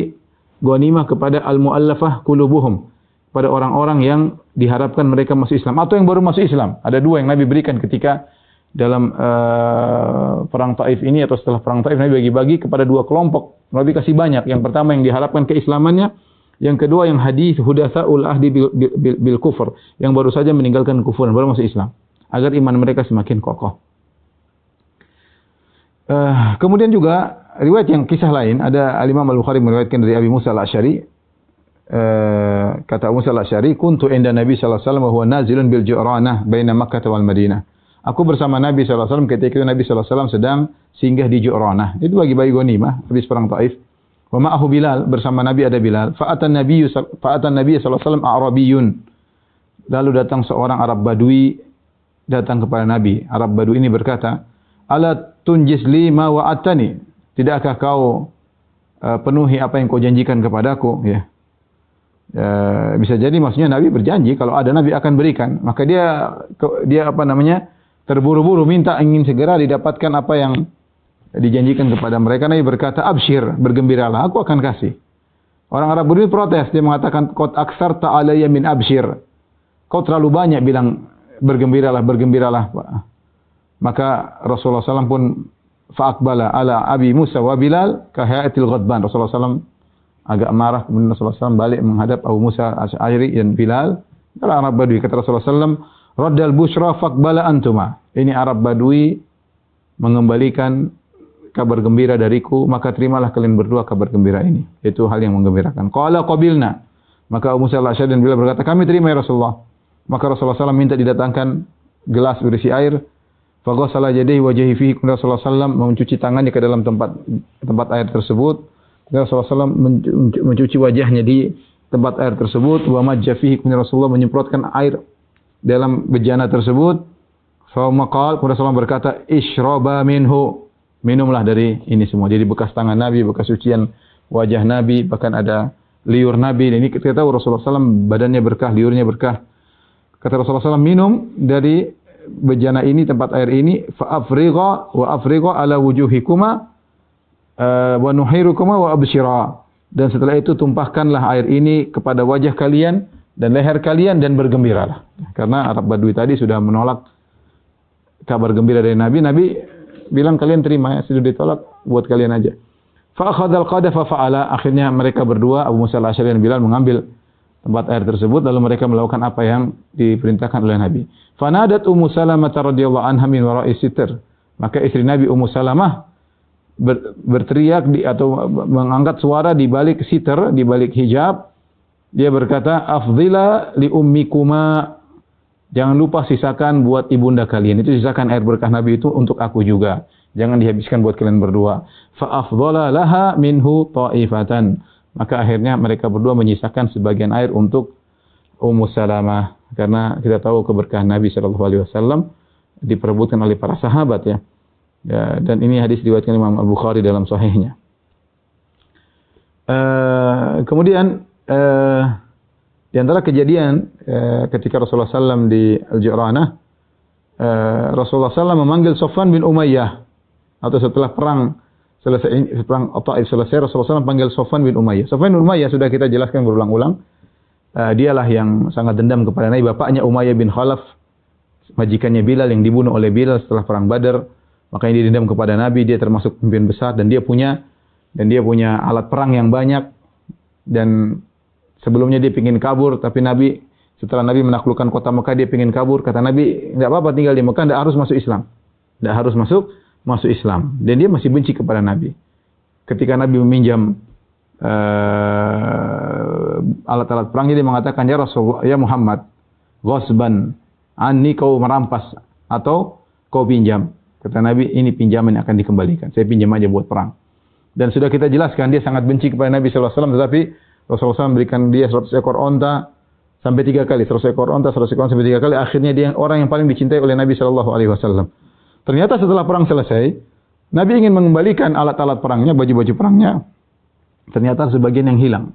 ghanimah kepada al-muallafah qulubuhum, pada orang-orang yang diharapkan mereka masuk Islam atau yang baru masuk Islam. Ada dua yang Nabi berikan ketika dalam perang Taif ini, atau setelah perang Taif Nabi bagi-bagi kepada dua kelompok. Nabi kasih banyak. Yang pertama yang diharapkan keislamannya, yang kedua yang hadis hudatsaul ahdi bil kufur, yang baru saja meninggalkan kufur, baru masuk Islam, agar iman mereka semakin kokoh. Kemudian juga riwayat yang kisah lain, ada Al-Imam Al-Bukhari meriwayatkan dari Abi Musa Al-Asy'ari, kata Abu Musa Al-Asy'ari, kuntu inda Nabi sallallahu alaihi wasallam wa huwa nazilun bil Ju'ranah baina Makkah wal Madinah. Aku bersama Nabi sallallahu alaihi wasallam ketika Nabi sallallahu alaihi wasallam sedang singgah di Ju'ranah. Itu bagi-bagi ghanimah habis perang Taif. Wa ma'ahu Bilal, bersama Nabi ada Bilal. Fa'atan Nabi sallallahu alaihi wasallam A'rabiyun. Lalu datang seorang Arab Badui datang kepada Nabi. Arab Badui ini berkata, "Ala tunjiz li ma wa'atani?" Tidakkah kau penuhi apa yang kau janjikan kepadaku, ya. Bisa jadi maksudnya Nabi berjanji kalau ada Nabi akan berikan. Maka dia terburu-buru minta, ingin segera didapatkan apa yang dijanjikan kepada mereka. Nabi berkata, "Absyir, bergembiralah, aku akan kasih." Orang Arab Badui protes, dia mengatakan, "Qad aksarta alayya min absyir." Kau terlalu banyak bilang bergembiralah. Maka Rasulullah SAW pun fa'aqbala ala Abi Musa wa Bilal kahayatil ghadban. Rasulullah SAW agak marah, kemudian Rasulullah SAW balik menghadap Abu Musa Al-Asy'ari dan Bilal. Kalau Arab Badui, kata Rasulullah SAW, "Raddal busyra faqbala antuma." Ini Arab Badui mengembalikan kabar gembira dariku, maka terimalah kalian berdua kabar gembira ini. Itu hal yang menggembirakan. Qala qabilna. Maka Abu Musa Al-Asy'ari dan Bilal berkata, "Kami terima ya Rasulullah." Maka Rasulullah SAW minta didatangkan gelas berisi air. Faghassala yadayhi wa wajhihi fihi. Rasulullah SAW mencuci tangannya ke dalam tempat air tersebut. Rasulullah SAW mencuci wajahnya di tempat air tersebut. Wa majja fihi. Rasulullah menyemprotkan air dalam bejana tersebut. Fa maqal, Rasulullah berkata, "Ishraba minhu." Minumlah dari ini semua. Jadi bekas tangan Nabi, bekas cucian wajah Nabi, bahkan ada liur Nabi. Dan ini kita tahu Rasulullah SAW badannya berkah, liurnya berkah. Kata Rasulullah SAW, minum dari bejana ini, tempat air ini. Fa'afrigha wa afrigha ala wujuhikuma wa nuhirukuma wa absyira. Dan setelah itu tumpahkanlah air ini kepada wajah kalian dan leher kalian dan bergembiralah. Karena Arab Badui tadi sudah menolak kabar gembira dari Nabi. Nabi bilang, kalian terima ya, sudah ditolak, buat kalian aja. Fa akhadhal qadafa fa'ala. Akhirnya mereka berdua, Abu Musa Al-Asy'ari dan Bilal, mengambil tempat air tersebut, lalu mereka melakukan apa yang diperintahkan oleh Nabi. Fanadat Ummu Salamah radhiyallahu anha min wara'i sitr. Maka istri Nabi Ummu Salamah berteriak atau mengangkat suara di balik sitr, di balik hijab. Dia berkata, "Afdhila li ummikuma." Jangan lupa sisakan buat ibunda kalian. Itu sisakan air berkah Nabi itu untuk aku juga. Jangan dihabiskan buat kalian berdua. Fa afdhala laha minhu ta'ifatan. Maka akhirnya mereka berdua menyisakan sebagian air untuk Ummu Salamah. Karena kita tahu keberkahan Nabi sallallahu alaihi wasallam diperebutkan oleh para sahabat ya. Dan ini hadis diriwayatkan Imam Al-Bukhari dalam sahihnya. Kemudian di antara kejadian ketika Rasulullah SAW di Al-Ju'ranah, Rasulullah SAW memanggil Safwan bin Umayyah, atau setelah perang Taif selesai, Rasulullah SAW panggil Safwan bin Umayyah. Safwan bin Umayyah sudah kita jelaskan berulang-ulang. dialah yang sangat dendam kepada Nabi. Bapaknya Umayyah bin Khalaf, majikannya Bilal yang dibunuh oleh Bilal setelah perang Badar. Makanya dia dendam kepada Nabi. Dia termasuk pemimpin besar dan dia punya alat perang yang banyak. Dan sebelumnya dia ingin kabur, tapi setelah Nabi menaklukkan kota Mekah, dia ingin kabur. Kata Nabi, tidak apa-apa tinggal di Mekah, tidak harus masuk Islam. Tidak harus masuk Islam. Dan dia masih benci kepada Nabi. Ketika Nabi meminjam alat-alat perangnya, dia mengatakan, ya Rasulullah, ya Muhammad, ghasban anni, kau merampas atau kau pinjam. Kata Nabi, ini pinjaman yang akan dikembalikan. Saya pinjam aja buat perang. Dan sudah kita jelaskan, dia sangat benci kepada Nabi SAW, tetapi Rasulullah SAW memberikan dia 100 ekor onta sampai 3 kali. 100 ekor onta, 100 ekor sampai 3 kali. Akhirnya dia orang yang paling dicintai oleh Nabi SAW. Ternyata setelah perang selesai, Nabi ingin mengembalikan alat-alat perangnya, baju-baju perangnya. Ternyata sebagian yang hilang.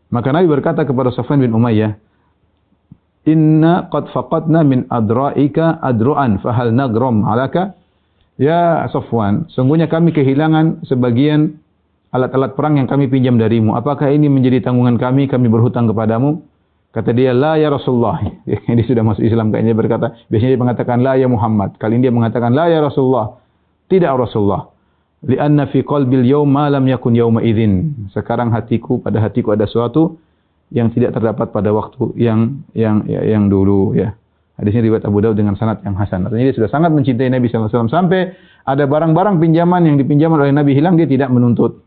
Maka Nabi berkata kepada Safwan bin Umayyah, "Inna qad faqadna min adra'ika adru'an, fahal nagrom alaka?" Ya Safwan, sungguhnya kami kehilangan sebagian alat-alat perang yang kami pinjam darimu. Apakah ini menjadi tanggungan kami berhutang kepadamu? Kata dia, la ya Rasulullah. Dia sudah masuk Islam kayaknya, berkata, biasanya dia mengatakan la ya Muhammad. Kali ini dia mengatakan la ya Rasulullah. Tidak Rasulullah. Lianna fi qalbil yawm ma lam yakun yawma idzin. Sekarang pada hatiku ada sesuatu yang tidak terdapat pada waktu yang dulu, ya. Hadisnya riwayat Abu Daud dengan sanad yang hasan. Artinya dia sudah sangat mencintai Nabi SAW sampai ada barang-barang pinjaman yang dipinjam oleh Nabi hilang, dia tidak menuntut.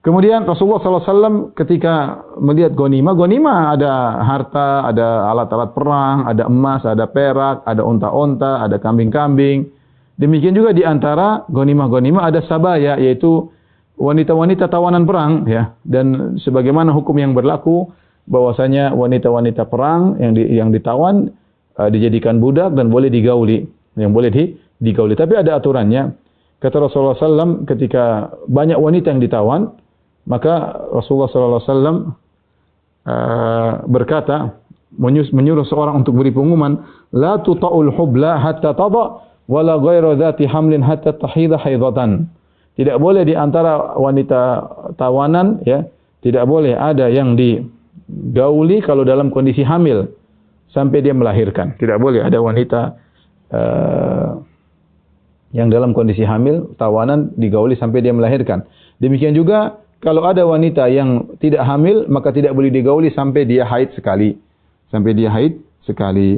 Kemudian Rasulullah SAW ketika melihat ghanimah ada harta, ada alat-alat perang, ada emas, ada perak, ada onta-onta, ada kambing-kambing. Demikian juga di antara ghanimah ada sabaya, yaitu wanita-wanita tawanan perang, ya. Dan sebagaimana hukum yang berlaku, bahwasanya wanita-wanita perang yang ditawan dijadikan budak dan boleh digauli, digauli. Tapi ada aturannya. Kata Rasulullah SAW, ketika banyak wanita yang ditawan, maka Rasulullah SAW berkata, menyuruh seorang untuk beri pengumuman, la tuta'ul hubla hatta tada wala ghairu dzati hamlin hatta tahidha haidatan. Tidak boleh di antara wanita tawanan, ya, tidak boleh ada yang digauli kalau dalam kondisi hamil sampai dia melahirkan. Tidak boleh ada wanita yang dalam kondisi hamil, tawanan, digauli sampai dia melahirkan. Demikian juga kalau ada wanita yang tidak hamil, maka tidak boleh digauli sampai dia haid sekali.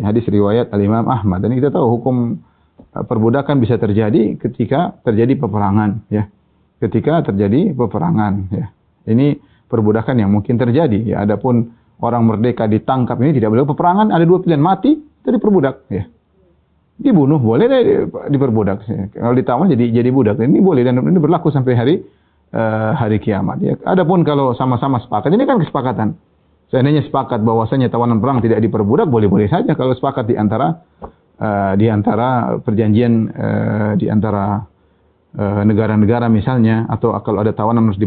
Hadis riwayat Al-Imam Ahmad. Dan kita tahu hukum perbudakan bisa terjadi ketika terjadi peperangan, ya. Ketika terjadi peperangan, ya. Ini perbudakan yang mungkin terjadi, ya. Adapun orang merdeka ditangkap, ini tidak boleh. Peperangan ada dua pilihan, mati atau diperbudak, ya. Dibunuh boleh, diperbudak. Kalau ditawan jadi budak. Ini boleh dan ini berlaku sampai hari kiamat, ya. Adapun kalau sama-sama sepakat, ini kan kesepakatan. Seandainya sepakat bahwasanya tawanan perang tidak diperbudak, boleh-boleh saja kalau sepakat di antara perjanjian di antara negara-negara misalnya, atau kalau ada tawanan harus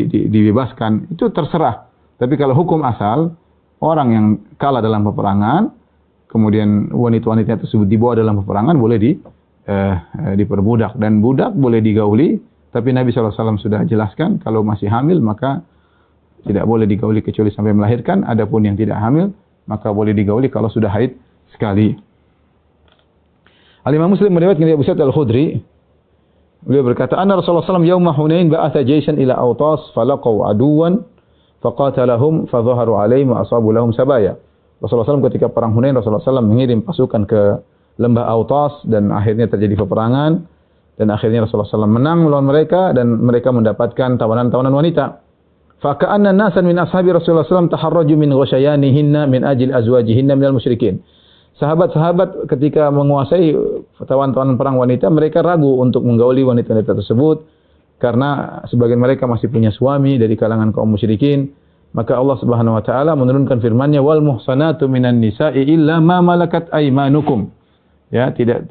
dibebaskan, itu terserah. Tapi kalau hukum asal, orang yang kalah dalam peperangan, kemudian wanita-wanita tersebut dibawa dalam peperangan, boleh diperbudak. Dan budak boleh digauli, tapi Nabi SAW sudah jelaskan, kalau masih hamil maka tidak boleh digauli kecuali sampai melahirkan. Adapun yang tidak hamil, maka boleh digauli kalau sudah haid sekali. Al-Imam Muslim meriwayatkan dari Abu Sa'id Al-Khudri, beliau berkata, anna Rasulullah SAW yauma Hunain ba'atha jaysan ila Autas falaqaw aduwan faqatalahum fadhaharu alaihim wa asabu lahum sabaya. Rasulullah SAW ketika perang Hunain, Rasulullah SAW mengirim pasukan ke lembah Autas dan akhirnya terjadi peperangan dan akhirnya Rasulullah SAW menang melawan mereka dan mereka mendapatkan tawanan-tawanan wanita. Faka'anna nasan min ashabi Rasulullah SAW taharraju min ghasyayanihinna min ajil azwajihinna minal musyrikin. Sahabat-sahabat ketika menguasai tawanan-tawanan perang wanita, mereka ragu untuk menggauli wanita-wanita tersebut karena sebagian mereka masih punya suami dari kalangan kaum musyrikin. Maka Allah Subhanahu wa taala menurunkan firman-Nya, wal muhsanatu minan nisa'i illa ma malakat aymanukum. Ya, tidak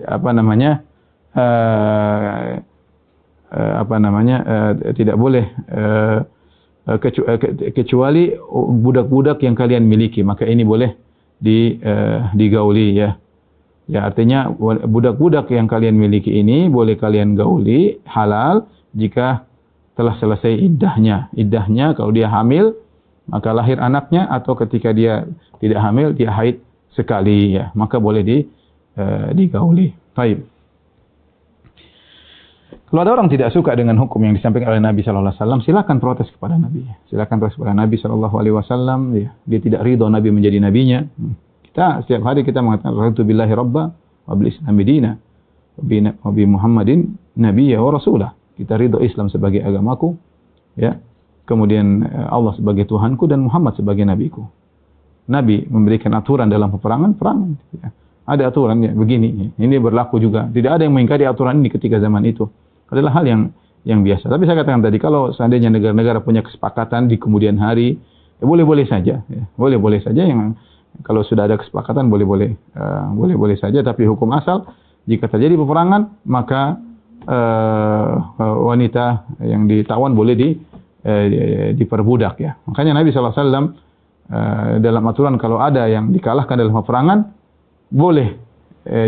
tidak boleh kecuali budak-budak yang kalian miliki, maka ini boleh digauli, ya. Ya, artinya budak-budak yang kalian miliki ini boleh kalian gauli, halal jika telah selesai iddahnya. Iddahnya kalau dia hamil, maka lahir anaknya, atau ketika dia tidak hamil, dia haid sekali, ya, maka boleh digauli. Baik. Kalau ada orang tidak suka dengan hukum yang disampaikan oleh Nabi Shallallahu Alaihi Wasallam, silakan protes kepada Nabi. Silakan protes kepada Nabi Shallallahu Alaihi Wasallam. Dia tidak ridho Nabi menjadi nabinya. Kita setiap hari kita mengatakan raditu billahi rabba wa bil islami dina wa bi Muhammadin nabiyya wa rasulah. Kita ridho Islam sebagai agamaku, ya. Kemudian Allah sebagai Tuhanku dan Muhammad sebagai nabiku. Nabi memberikan aturan dalam peperangan, ya. Ada aturan ya begini. Ini berlaku juga. Tidak ada yang mengingkari aturan ini ketika zaman itu. Adalah hal yang biasa. Tapi saya katakan tadi, kalau seandainya negara-negara punya kesepakatan di kemudian hari, ya boleh-boleh saja. Ya. Boleh-boleh saja. Yang kalau sudah ada kesepakatan boleh-boleh saja. Tapi hukum asal, jika terjadi peperangan, maka wanita yang ditawan boleh diperbudak. Ya. Makanya Nabi SAW dalam aturan, kalau ada yang dikalahkan dalam peperangan, boleh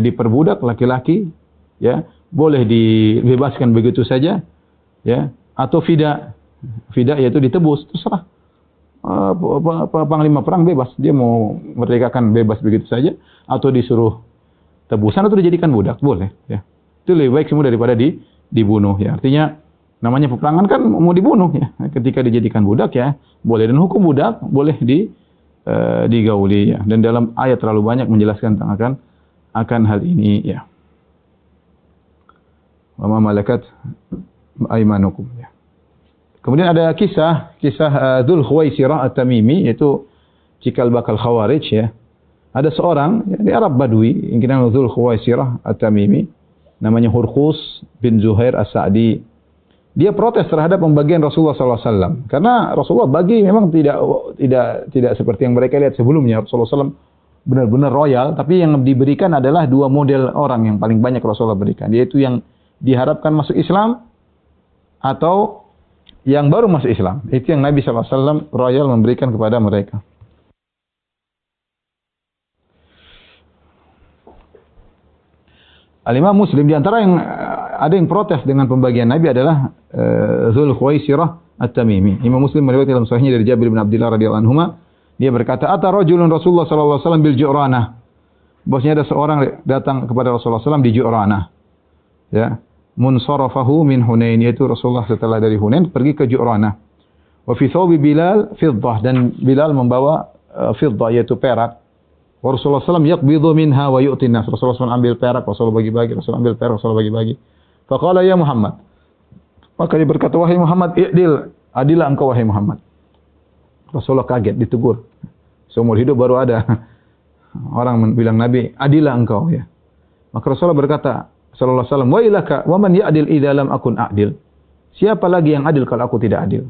diperbudak laki-laki, ya. Boleh dibebaskan begitu saja, ya, atau fida yaitu ditebus, terserah. Panglima perang bebas, dia mau merdekakan bebas begitu saja, atau disuruh tebusan atau dijadikan budak, boleh, ya. Itu lebih baik semua daripada dibunuh, ya. Artinya namanya peperangan kan mau dibunuh, ya. Ketika dijadikan budak, ya boleh, dan hukum budak boleh digauli, ya. Dan dalam ayat terlalu banyak menjelaskan tentang akan hal ini, ya. Wa ma malakat aymanukum, ya. Kemudian ada kisah Dzul Khuwaisirah At-Tamimi, yaitu cikal bakal Khawarij, ya. Ada seorang di Arab Badui yang dinamakan Dzul Khuwaisirah At-Tamimi, namanya Hurkhus bin Zuhair As-Sa'di. Dia protes terhadap pembagian Rasulullah SAW, karena Rasulullah bagi memang tidak seperti yang mereka lihat sebelumnya. Rasulullah SAW benar-benar royal, tapi yang diberikan adalah dua model orang yang paling banyak Rasulullah berikan, yaitu yang diharapkan masuk Islam atau yang baru masuk Islam. Itu yang Nabi SAW royal memberikan kepada mereka. Al-Imam Muslim, di antara yang ada yang protes dengan pembagian Nabi adalah Dzul Khuwaisirah At-Tamimi. Imam Muslim meriwayatkan dalam sahihnya dari Jabir bin Abdullah radhiyallahu anhu, dia berkata, "Ata rajulun Rasulullah sallallahu alaihi wasallam bil Ju'ranah." Bosnya ada seorang datang kepada Rasulullah SAW di Ju'ranah. Ya, munsarafahu min Hunain, yaitu Rasulullah setelah dari Hunain pergi ke Ju'ranah. Wa fi thawbi Bilal fiddah, dan Bilal membawa fiddah yaitu perak. Wa Rasulullah SAW yaqbidu minha wa yu'ti nas. Rasulullah SAW ambil perak, Rasulullah bagi-bagi, Rasulullah ambil perak, Rasulullah bagi-bagi. Faqala ya Muhammad. Maka dia berkata, wahai Muhammad, adilah engkau wahai Muhammad. Rasulullah kaget, ditegur. Seumur hidup baru ada orang bilang Nabi, adilah engkau, ya. Maka Rasulullah berkata, sallallahu alaihi wasallam, wa ilaka wa man ya'dil idza lam akun a'dil. Siapa lagi yang adil kalau aku tidak adil?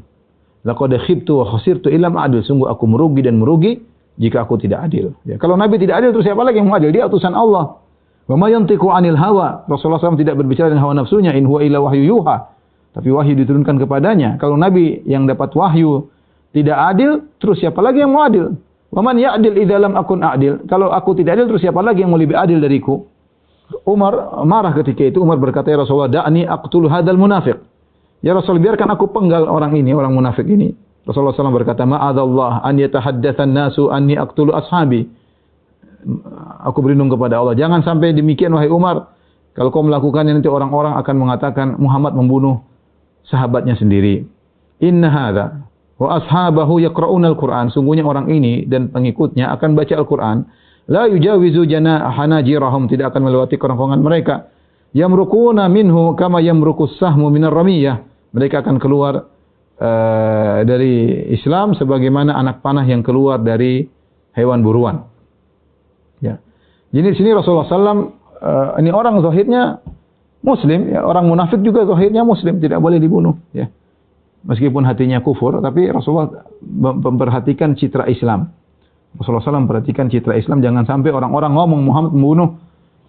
Laqad khibtu wa khasirtu illam a'dil. Sungguh aku merugi dan merugi jika aku tidak adil. Ya, kalau Nabi tidak adil, terus siapa lagi yang mau adil? Dia utusan Allah. Wa ma yantiqu 'anil hawa. Rasulullah SAW tidak berbicara dengan hawa nafsunya, in huwa illa wahyu yuha. Tapi wahyu diturunkan kepadanya. Kalau Nabi yang dapat wahyu tidak adil, terus siapa lagi yang mau adil? Wa man ya'dil idza lam akun a'dil. Kalau aku tidak adil, terus siapa lagi yang mau lebih adil dariku? Umar marah ketika itu. Umar berkata, ya Rasulullah, da'ni aqtul hadzal munafiq. Ya Rasul, biarkan aku penggal orang ini, orang munafik ini. Rasulullah SAW berkata, ma'adzallah an yatahaddatsan nasu anni aqtulu ashabi. Aku berlindung kepada Allah, jangan sampai demikian wahai Umar. Kalau kau melakukannya, nanti orang-orang akan mengatakan Muhammad membunuh sahabatnya sendiri. Inna hadza wa ashabahu yaqra'una al-Qur'an. Sungguhnya orang ini dan pengikutnya akan baca Al-Qur'an. La yujawizu hanajirahum, tidak akan melewati kerongkongan mereka. Yamruquna minhu kama yamruqus sahmu minar ramiyah. Mereka akan keluar dari Islam sebagaimana anak panah yang keluar dari hewan buruan. Ya. Jadi di sini Rasulullah SAW ini orang zahirnya Muslim, ya, orang munafik juga zahirnya Muslim, tidak boleh dibunuh. Ya. Meskipun hatinya kufur, tapi Rasulullah memperhatikan citra Islam. Rasulullah SAW perhatikan citra Islam, jangan sampai orang-orang ngomong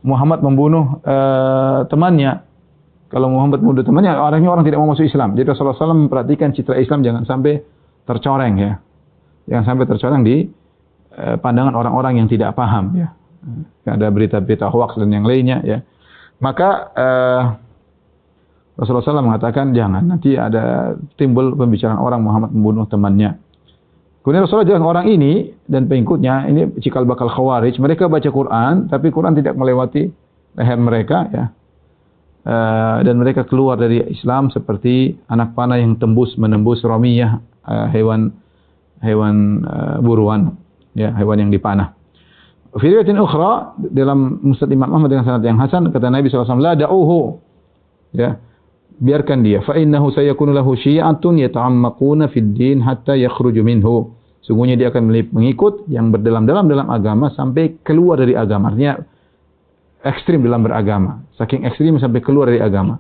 Muhammad membunuh temannya. Kalau Muhammad membunuh temannya, orang tidak mau masuk Islam. Jadi Rasulullah SAW memperhatikan citra Islam, jangan sampai tercoreng, ya. Jangan sampai tercoreng di pandangan orang-orang yang tidak paham, ya. Ada berita-berita hoax dan yang lainnya, ya. Maka Rasulullah SAW mengatakan jangan, nanti ada timbul pembicaraan orang Muhammad membunuh temannya. Kemudian Rasulullah jelaskan orang ini dan pengikutnya, ini cikal bakal Khawarij, mereka baca Quran, tapi Quran tidak melewati leher mereka, ya. Dan mereka keluar dari Islam seperti anak panah yang menembus ramiyah, hewan buruan, ya, hewan yang dipanah. Fi riwayatin ukhra dalam Musnad Imam Ahmad dengan sanad yang hasan, kata Nabi SAW, la da'uhu, ya, biarkan dia, fa innahu sayakunu lahu syi'atun yata'ammaquna fid din hatta yakhruju minhu. Sungguhnya dia akan mengikut yang berdalam-dalam dalam agama sampai keluar dari agama. Artinya ekstrim dalam beragama, saking ekstrim sampai keluar dari agama.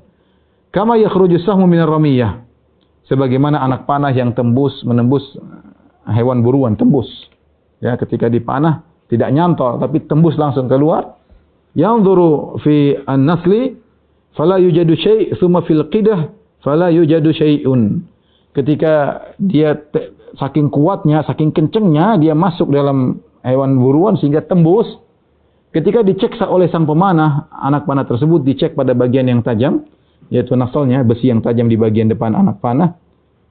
Kama yakhruju sahmu minar ramiyah, sebagaimana anak panah yang menembus hewan buruan, tembus. Ya, ketika dipanah tidak nyantol tapi tembus langsung keluar. Yanzuru fi an-nasli fala yujadu syai', thumma fil qidah fala yujadu syai'un. Ketika dia saking kuatnya, saking kencengnya dia masuk dalam hewan buruan sehingga tembus. Ketika dicek oleh sang pemanah, anak panah tersebut dicek pada bagian yang tajam, yaitu nasalnya, besi yang tajam di bagian depan anak panah,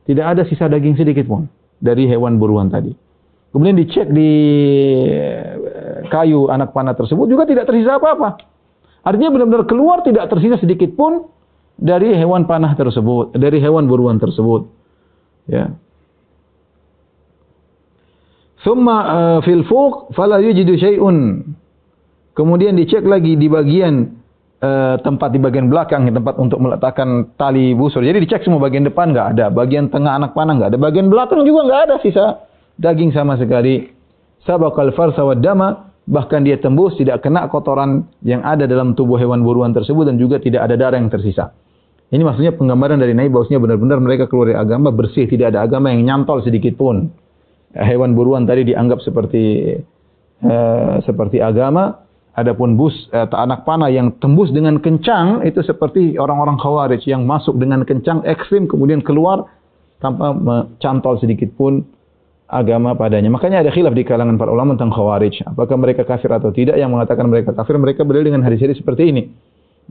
tidak ada sisa daging sedikit pun dari hewan buruan tadi. Kemudian dicek di kayu anak panah tersebut juga tidak tersisa apa-apa. Artinya benar-benar keluar, tidak tersisa sedikit pun dari hewan panah tersebut, dari hewan buruan tersebut. Ya. Thumma fil fuq fala yujidu syai'un. Kemudian dicek lagi di bagian tempat di bagian belakang, tempat untuk meletakkan tali busur. Jadi dicek semua bagian depan nggak ada, bagian tengah anak panah nggak ada, bagian belakang juga nggak ada sisa daging sama sekali. Sabaqal farsa wad dama, bahkan dia tembus tidak kena kotoran yang ada dalam tubuh hewan buruan tersebut dan juga tidak ada darah yang tersisa. Ini maksudnya penggambaran dari Nabi bahwasanya benar-benar mereka keluar dari agama bersih, tidak ada agama yang nyantol sedikit pun. Hewan buruan tadi dianggap seperti agama. Adapun anak panah yang tembus dengan kencang itu seperti orang-orang Khawarij yang masuk dengan kencang ekstrim kemudian keluar tanpa mencantol sedikit pun agama padanya. Makanya ada khilaf di kalangan para ulama tentang Khawarij, apakah mereka kafir atau tidak. Yang mengatakan mereka kafir, mereka berdalil dengan hadis-hadis seperti ini,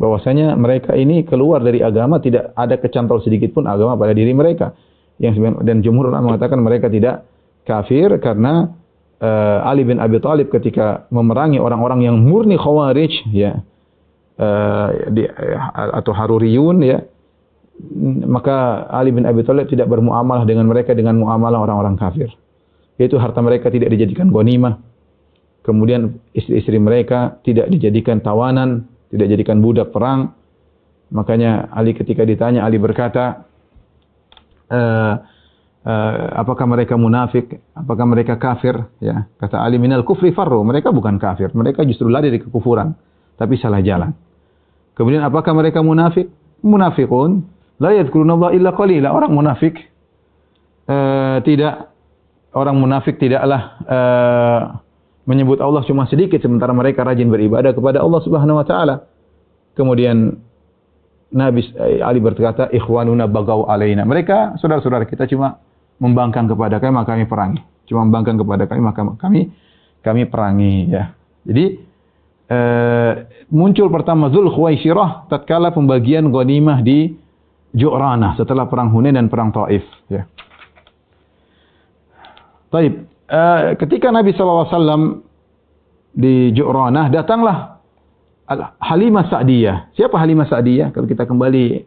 bahwasanya mereka ini keluar dari agama, tidak ada kecantol sedikit pun agama pada diri mereka. Dan jumhur ulama mengatakan mereka tidak kafir karena Ali bin Abi Thalib ketika memerangi orang-orang yang murni Khawarij, ya, atau Haruriyun, ya, maka Ali bin Abi Thalib tidak bermuamalah dengan mereka dengan muamalah orang-orang kafir. Yaitu harta mereka tidak dijadikan ghanimah. Kemudian istri-istri mereka tidak dijadikan tawanan, tidak dijadikan budak perang. Makanya Ali ketika ditanya, Ali berkata, apakah mereka munafik? Apakah mereka kafir? Ya, kata Ali, minal kufri farru, mereka bukan kafir, mereka justru lari dari kekufuran, tapi salah jalan. Kemudian apakah mereka munafik? Munafiqun la yadhkurunallaha illa qalila. Orang munafik tidaklah menyebut Allah cuma sedikit, sementara mereka rajin beribadah kepada Allah Subhanahu wa taala. Kemudian Ali berkata, ikhwanuna bagau alaina. Mereka saudara-saudara kita cuma membangkang kepada kami, maka kami perangi. Cuma membangkang kepada kami, maka kami perangi, ya. Jadi muncul pertama Dzul Khuwaisirah tatkala pembagian ghanimah di Ju'ranah setelah perang Hunain dan perang Taif, ya. Baik, ketika Nabi SAW di Ju'ranah, datanglah Halimah Sa'diyah. Siapa Halimah Sa'diyah? Kalau kita kembali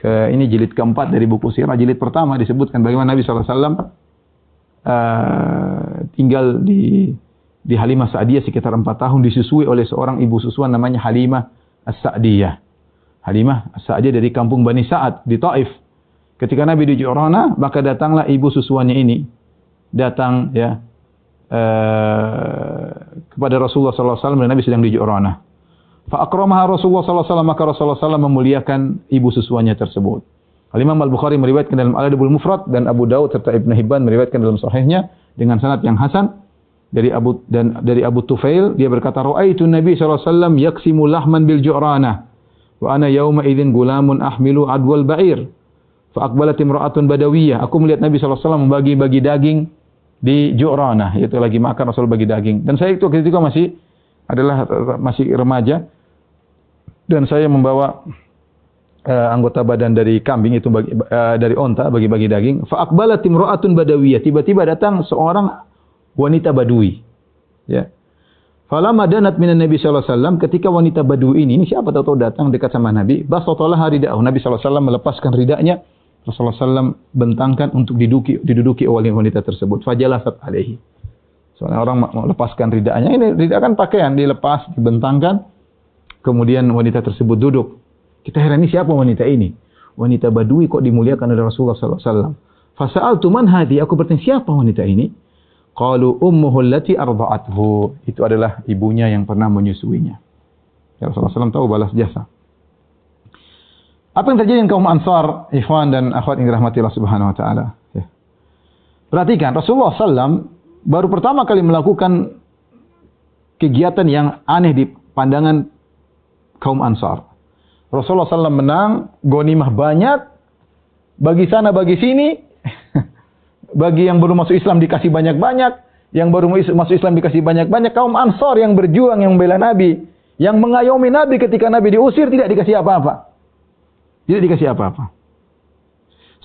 ke ini jilid keempat dari buku sirah, jilid pertama disebutkan bagaimana Nabi SAW tinggal di Halimah Sa'diyah sekitar 4 tahun, disusui oleh seorang ibu susuan namanya Halimah As-Sa'diyah. Halimah As-Sa'diyah dari kampung Bani Sa'ad di Taif. Ketika Nabi di Ju'ranah, maka datanglah ibu susuannya ini. Datang, ya, kepada Rasulullah SAW dan Nabi sedang di Ju'ranah. Fa'akramaha Rasulullah SAW, maka Rasulullah SAW memuliakan ibu susuannya tersebut. Al-Imam Al-Bukhari meriwayatkan dalam Al-Adabul Mufrad dan Abu Daud serta Ibn Hibban meriwayatkan dalam sahihnya dengan sanad yang hasan dari Abu Tufail, dia berkata, ra'aitu Nabi SAW yaksimu lahman bil Ju'ranah wa ana yawma idzin gulamun ahmilu adwal ba'ir fa aqbalat imra'atun badawiyah. Aku melihat Nabi SAW membagi-bagi daging di Ju'ranah, yaitu lagi makan Rasul bagi daging. Dan saya itu ketika masih remaja, dan saya membawa anggota badan dari kambing itu dari onta bagi-bagi daging. Fa aqbalat imra'atun badawiyah. Tiba-tiba datang seorang wanita badui. Ya. Falamma danat minan Nabi sallallahu alaihi wasallam, ketika wanita badui ini siapa tahu datang dekat sama Nabi, basatalah rida'ahu. Nabi sallallahu alaihi wasallam melepaskan ridanya. Rasulullah sallallahu bentangkan untuk diduduki oleh wanita tersebut. Fajalasat alaihi. Soalnya orang melepaskan ridanya, ini rida kan pakaian, dilepas, dibentangkan. Kemudian wanita tersebut duduk. Kita heran, ini siapa wanita ini? Wanita badui kok dimuliakan oleh Rasulullah sallallahu alaihi wasallam. Fasa'altu man hadhi? Aku bertanya, siapa wanita ini? Qalu ummuhu allati arda'athu. Itu adalah ibunya yang pernah menyusuinya. Ya, Rasulullah SAW tahu balas jasa. Apa yang terjadi dengan kaum Ansar, ikhwan dan akhwat yang dirahmati Allah Subhanahu wa taala? Ya. Perhatikan, Rasulullah SAW baru pertama kali melakukan kegiatan yang aneh di pandangan kaum Ansar. Rasulullah SAW menang, ghanimah banyak, bagi sana bagi sini. Bagi yang baru masuk Islam dikasih banyak-banyak, yang baru masuk Islam dikasih banyak-banyak. Kaum Ansar yang berjuang, yang membela Nabi, yang mengayomi Nabi ketika Nabi diusir, tidak dikasih apa-apa. Tidak dikasih apa-apa.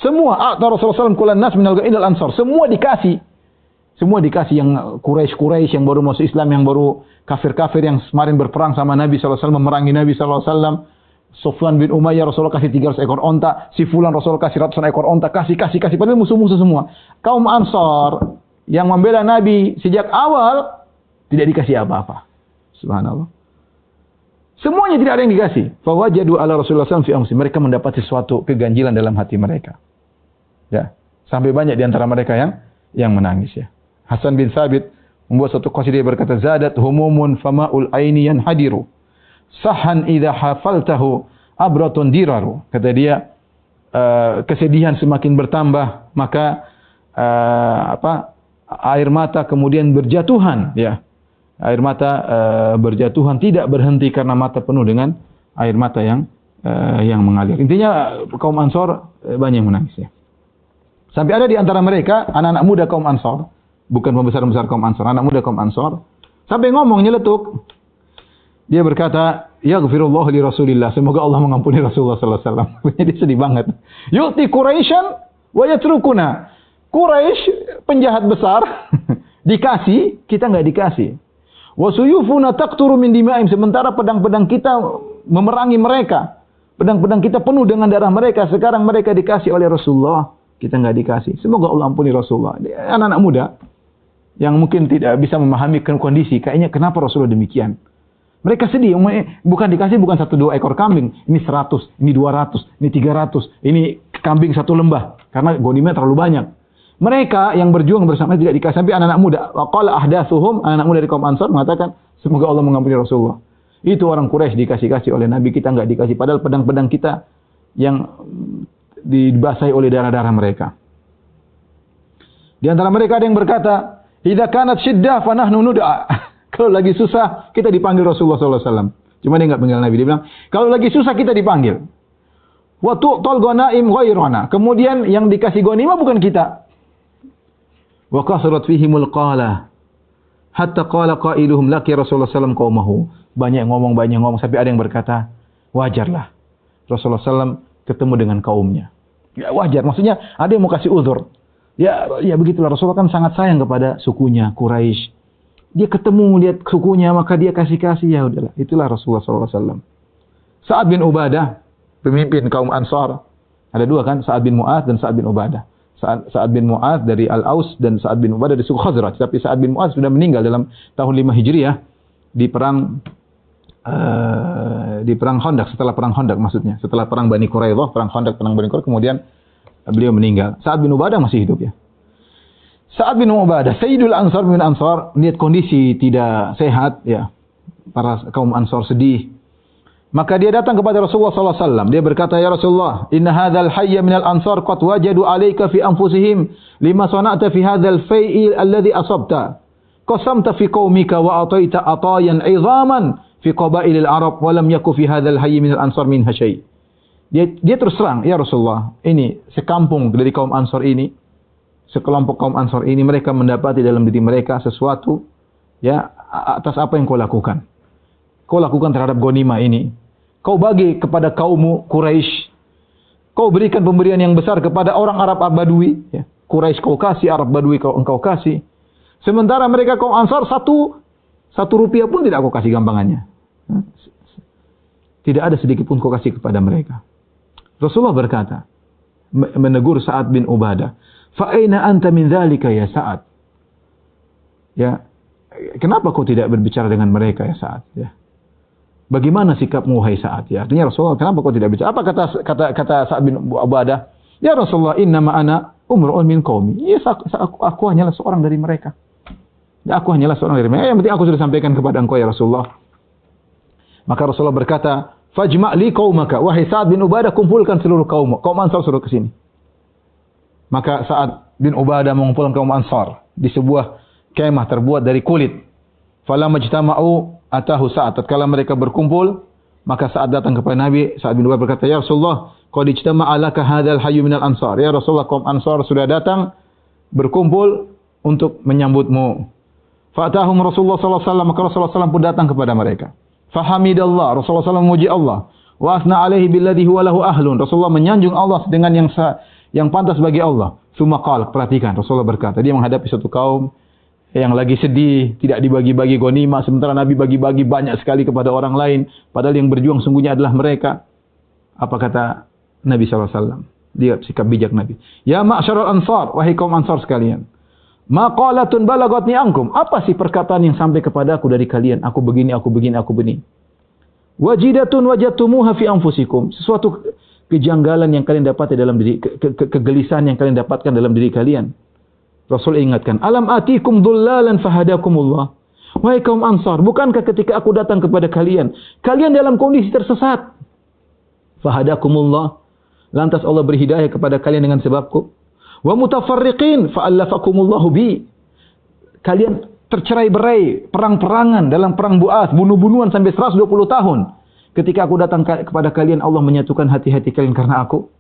Semua, Rasulullah SAW kulan nas minal ga'idal ansar. Semua dikasih. Semua dikasih, yang Quraisy yang baru masuk Islam, yang baru kafir-kafir yang kemarin berperang sama Nabi SAW, memerangi Nabi SAW. Sufyan bin Umayyah Rasulullah kasih 300 ekor onta, si fulan Rasulullah kasih ratusan ekor onta, kasih padahal musuh-musuh semua. Kaum Ansar yang membela Nabi sejak awal tidak dikasih apa-apa. Subhanallah. Semuanya tidak ada yang dikasih. Fa wajadu ala Rasulullah SAW fi amsi. Mereka mendapat sesuatu keganjilan dalam hati mereka. Ya, sampai banyak di antara mereka yang menangis ya. Hasan bin Thabit membuat satu qasidah berkata, zadat humumun fama'ul aini yanhadiru. Sahan idza hafaltahu abratun diraru. Kata dia, kesedihan semakin bertambah, maka air mata kemudian berjatuhan ya. Air mata berjatuhan, tidak berhenti karena mata penuh dengan air mata yang mengalir. Intinya kaum Ansar banyak yang menangis ya. Sampai ada di antara mereka anak-anak muda kaum Ansar, bukan pembesar-pembesar kaum Ansar, anak muda kaum Ansar, sampai ngomong nyeletuk. Dia berkata, yaghfirullah li Rasulillah. Semoga Allah mengampuni Rasulullah sallallahu alaihi wasallam. Dia sedih banget. Yu'ti Quraisyan wa yatrukuna. Quraisy penjahat besar dikasih, kita enggak dikasih. Wa suyufuna taqturu min dima'im. Sementara pedang-pedang kita memerangi mereka. Pedang-pedang kita penuh dengan darah mereka. Sekarang mereka dikasih oleh Rasulullah, kita enggak dikasih. Semoga Allah ampuni Rasulullah. Anak-anak muda yang mungkin tidak bisa memahami kondisi, kayaknya kenapa Rasulullah demikian? Mereka sedih, bukan dikasih bukan 1-2 ekor kambing, ini 100, ini 200, ini 300, ini kambing 1 lembah, karena ghanimah terlalu banyak. Mereka yang berjuang bersama tidak dikasih. Sampai anak-anak muda, waqala ahdatsuhum, anak muda dari kaum Ansar mengatakan, semoga Allah mengampuni Rasulullah. Itu orang Quraisy dikasih-kasih oleh Nabi, kita enggak dikasih, padahal pedang-pedang kita yang dibasahi oleh darah-darah mereka. Di antara mereka ada yang berkata, idza kanat syiddah fa nahnu nud'a. Kalau lagi susah, kita dipanggil Rasulullah SAW. Cuma dia enggak panggil Nabi. Dia bilang, kalau lagi susah kita dipanggil. Wa tu'tal ghanaim ghairana. Kemudian yang dikasih ghanimah bukan kita. Wa kasrat fihimul qala. Hatta qala qailuhum laki Rasulullah SAW qaumahu. Banyak ngomong. Sampai ada yang berkata, wajarlah. Rasulullah SAW ketemu dengan kaumnya. Ya wajar. Maksudnya ada yang mau kasih uzur. Ya begitulah. Rasulullah kan sangat sayang kepada sukunya, Quraisy. Dia ketemu, lihat sukunya, maka dia kasih-kasih. Ya udahlah, itulah Rasulullah SAW. Sa'ad bin Ubadah, pemimpin kaum Ansar. Ada 2 kan, Sa'ad bin Mu'adz dan Sa'ad bin Ubadah. Sa'ad bin Mu'adz dari Al-Aus dan Sa'ad bin Ubadah dari suku Khazraj. Tapi Sa'ad bin Mu'adz sudah meninggal dalam tahun 5 Hijriah di perang Khandaq, setelah perang Khandaq maksudnya. Setelah perang Bani Quraidah, perang Khandaq, kemudian beliau meninggal. Sa'ad bin Ubadah masih hidup ya. Sa'ad bin Ubadah, Sayyidul Ansar bin Ansar, lihat kondisi tidak sehat ya. Para kaum Ansar sedih. Maka dia datang kepada Rasulullah SAW. Dia berkata, ya Rasulullah, inna hadzal hayya minal ansar qad wajadu alayka fi anfusihim lima sana'ta fi hadzal fai'il alladhi asabta. Qasamta fi qaumika wa ataita atayan 'idhaman fi qabailil Arab wa lam yakun fi hadzal hayy minal ansar min syai'. Dia terus terang, ya Rasulullah, ini sekampung dari kaum Ansar ini, sekelompok kaum Ansar ini, mereka mendapati dalam diri mereka sesuatu ya atas apa yang kau lakukan. Kau lakukan terhadap ghanimah ini. Kau bagi kepada kaummu Quraisy Kau berikan pemberian yang besar kepada orang Arab Badui. Ya. Quraisy kau kasih, Arab Badui engkau kasih. Sementara mereka kaum Ansar satu rupiah pun tidak kau kasih gampangannya. Tidak ada sedikit pun kau kasih kepada mereka. Rasulullah berkata, menegur Sa'ad bin Ubadah, "Fa'aina anta min dzalika ya Sa'ad?" Ya, kenapa kau tidak berbicara dengan mereka ya Sa'ad? Ya. Bagaimana sikapmu wahai Sa'ad? Ya, artinya Rasulullah, kenapa kau tidak bicara? Apa kata Sa'ad bin Ubadah? Ya Rasulullah, innama ana umru'un min qaumi. Ya, aku hanyalah seorang dari mereka. Ya, aku hanyalah seorang dari mereka. Yang penting aku sudah sampaikan kepada engkau ya Rasulullah. Maka Rasulullah berkata, "Fajma' li qaumaka." Wahai Sa'ad bin Ubadah, kumpulkan seluruh kaum Ansar suruh ke sini. Maka Sa'ad bin Ubadah mengumpulkan kaum Ansar di sebuah kemah terbuat dari kulit. Falamma ijtama'u atahu Sa'ad. Tatkala mereka berkumpul, maka Sa'ad datang kepada Nabi. Sa'ad bin Ubadah berkata, "Ya Rasulullah, qad ijtama'a laka hadzal hayyu minal ansar." Ya Rasulullah, kaum Ansar sudah datang berkumpul untuk menyambutmu. Fa'atahum Rasulullah sallallahu alaihi wasallam, maka Rasulullah sallallahu pun datang kepada mereka. Fahamidallah, Rasulullah sallallahu memuji Allah. Wa asna alaihi billadhi huwa lahu ahlun. Rasulullah menyanjung Allah dengan yang pantas bagi Allah. Tsumma qala, perhatikan, Rasulullah berkata, dia menghadapi satu kaum yang lagi sedih, tidak dibagi-bagi ghanimah, sementara Nabi bagi-bagi banyak sekali kepada orang lain, padahal yang berjuang sungguhnya adalah mereka. Apa kata Nabi sallallahu alaihi wasallam? Lihat sikap bijak Nabi. Ya ma'syaral ansar, wahai kaum Ansar sekalian. Maqalatun balagatni ankum. Apa sih perkataan yang sampai kepadaku dari kalian? Aku begini, aku begini, aku begini. Wajidatun wajadtumuha fi anfusikum. Sesuatu kejanggalan yang kalian dapati dalam diri, kegelisahan yang kalian dapatkan dalam diri kalian. Rasul ingatkan, alam atikum dhullalan fahadakumullah. Wahai kaum Ansar, bukankah ketika aku datang kepada kalian, kalian dalam kondisi tersesat? Fahadakumullah. Lantas Allah beri hidayah kepada kalian dengan sebabku. Wa mutafarriqin fa'allafakumullahu bi. Kalian tercerai-berai, perang-perangan dalam perang Bu'ats, bunuh-bunuhan sampai 120 tahun. Ketika aku datang kepada kalian, Allah menyatukan hati-hati kalian karena aku.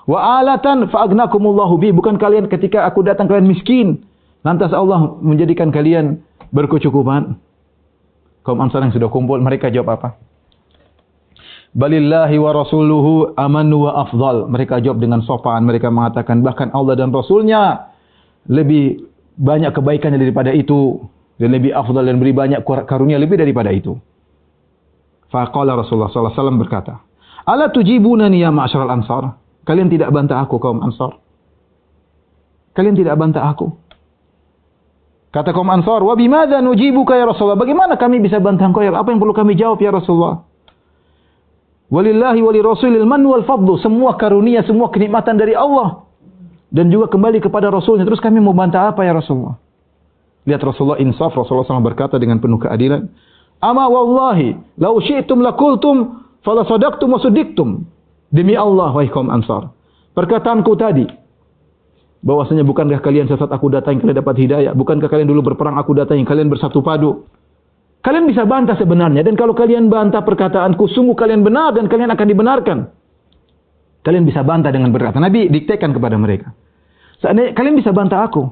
Wa alatan fa'agnakumullahu bi. Bukan kalian ketika aku datang kalian miskin, lantas Allah menjadikan kalian berkecukupan. Kaum Ansar yang sudah kumpul, mereka jawab apa? Balillahi wa rasuluhu amanu wa afdal. Mereka jawab dengan sopan. Mereka mengatakan bahkan Allah dan Rasulnya lebih banyak kebaikannya daripada itu. Dan lebih afdal dan beri banyak karunia lebih daripada itu. Faqala Rasulullah SAW berkata, Ala tujibunani ya ma'asyaral ansar. Kalian tidak bantah aku kaum Ansar. Kalian tidak bantah aku. Kata kaum Ansar, wa bimadza nujibuka ya Rasulullah. Bagaimana kami bisa bantah engkau ya? Apa yang perlu kami jawab ya Rasulullah? Walillahi wali rasulil man wal fadlu. Semua karunia, semua kenikmatan dari Allah. Dan juga kembali kepada Rasulnya. Terus kami mau bantah apa ya Rasulullah? Lihat Rasulullah insaf. Rasulullah SAW berkata dengan penuh keadilan. Ama wallahi, lau syi'tum lakultum, falasadaqtum wa sudiktum. Demi Allah, wahai kaum Ansar. Perkataanku tadi, bahwasanya bukankah kalian saat aku datang kalian dapat hidayah? Bukankah kalian dulu berperang aku datang kalian bersatu padu? Kalian bisa bantah sebenarnya, dan kalau kalian bantah perkataanku, sungguh kalian benar dan kalian akan dibenarkan. Kalian bisa bantah dengan berkata. Nabi diktekan kepada mereka. Seandainya kalian bisa bantah aku.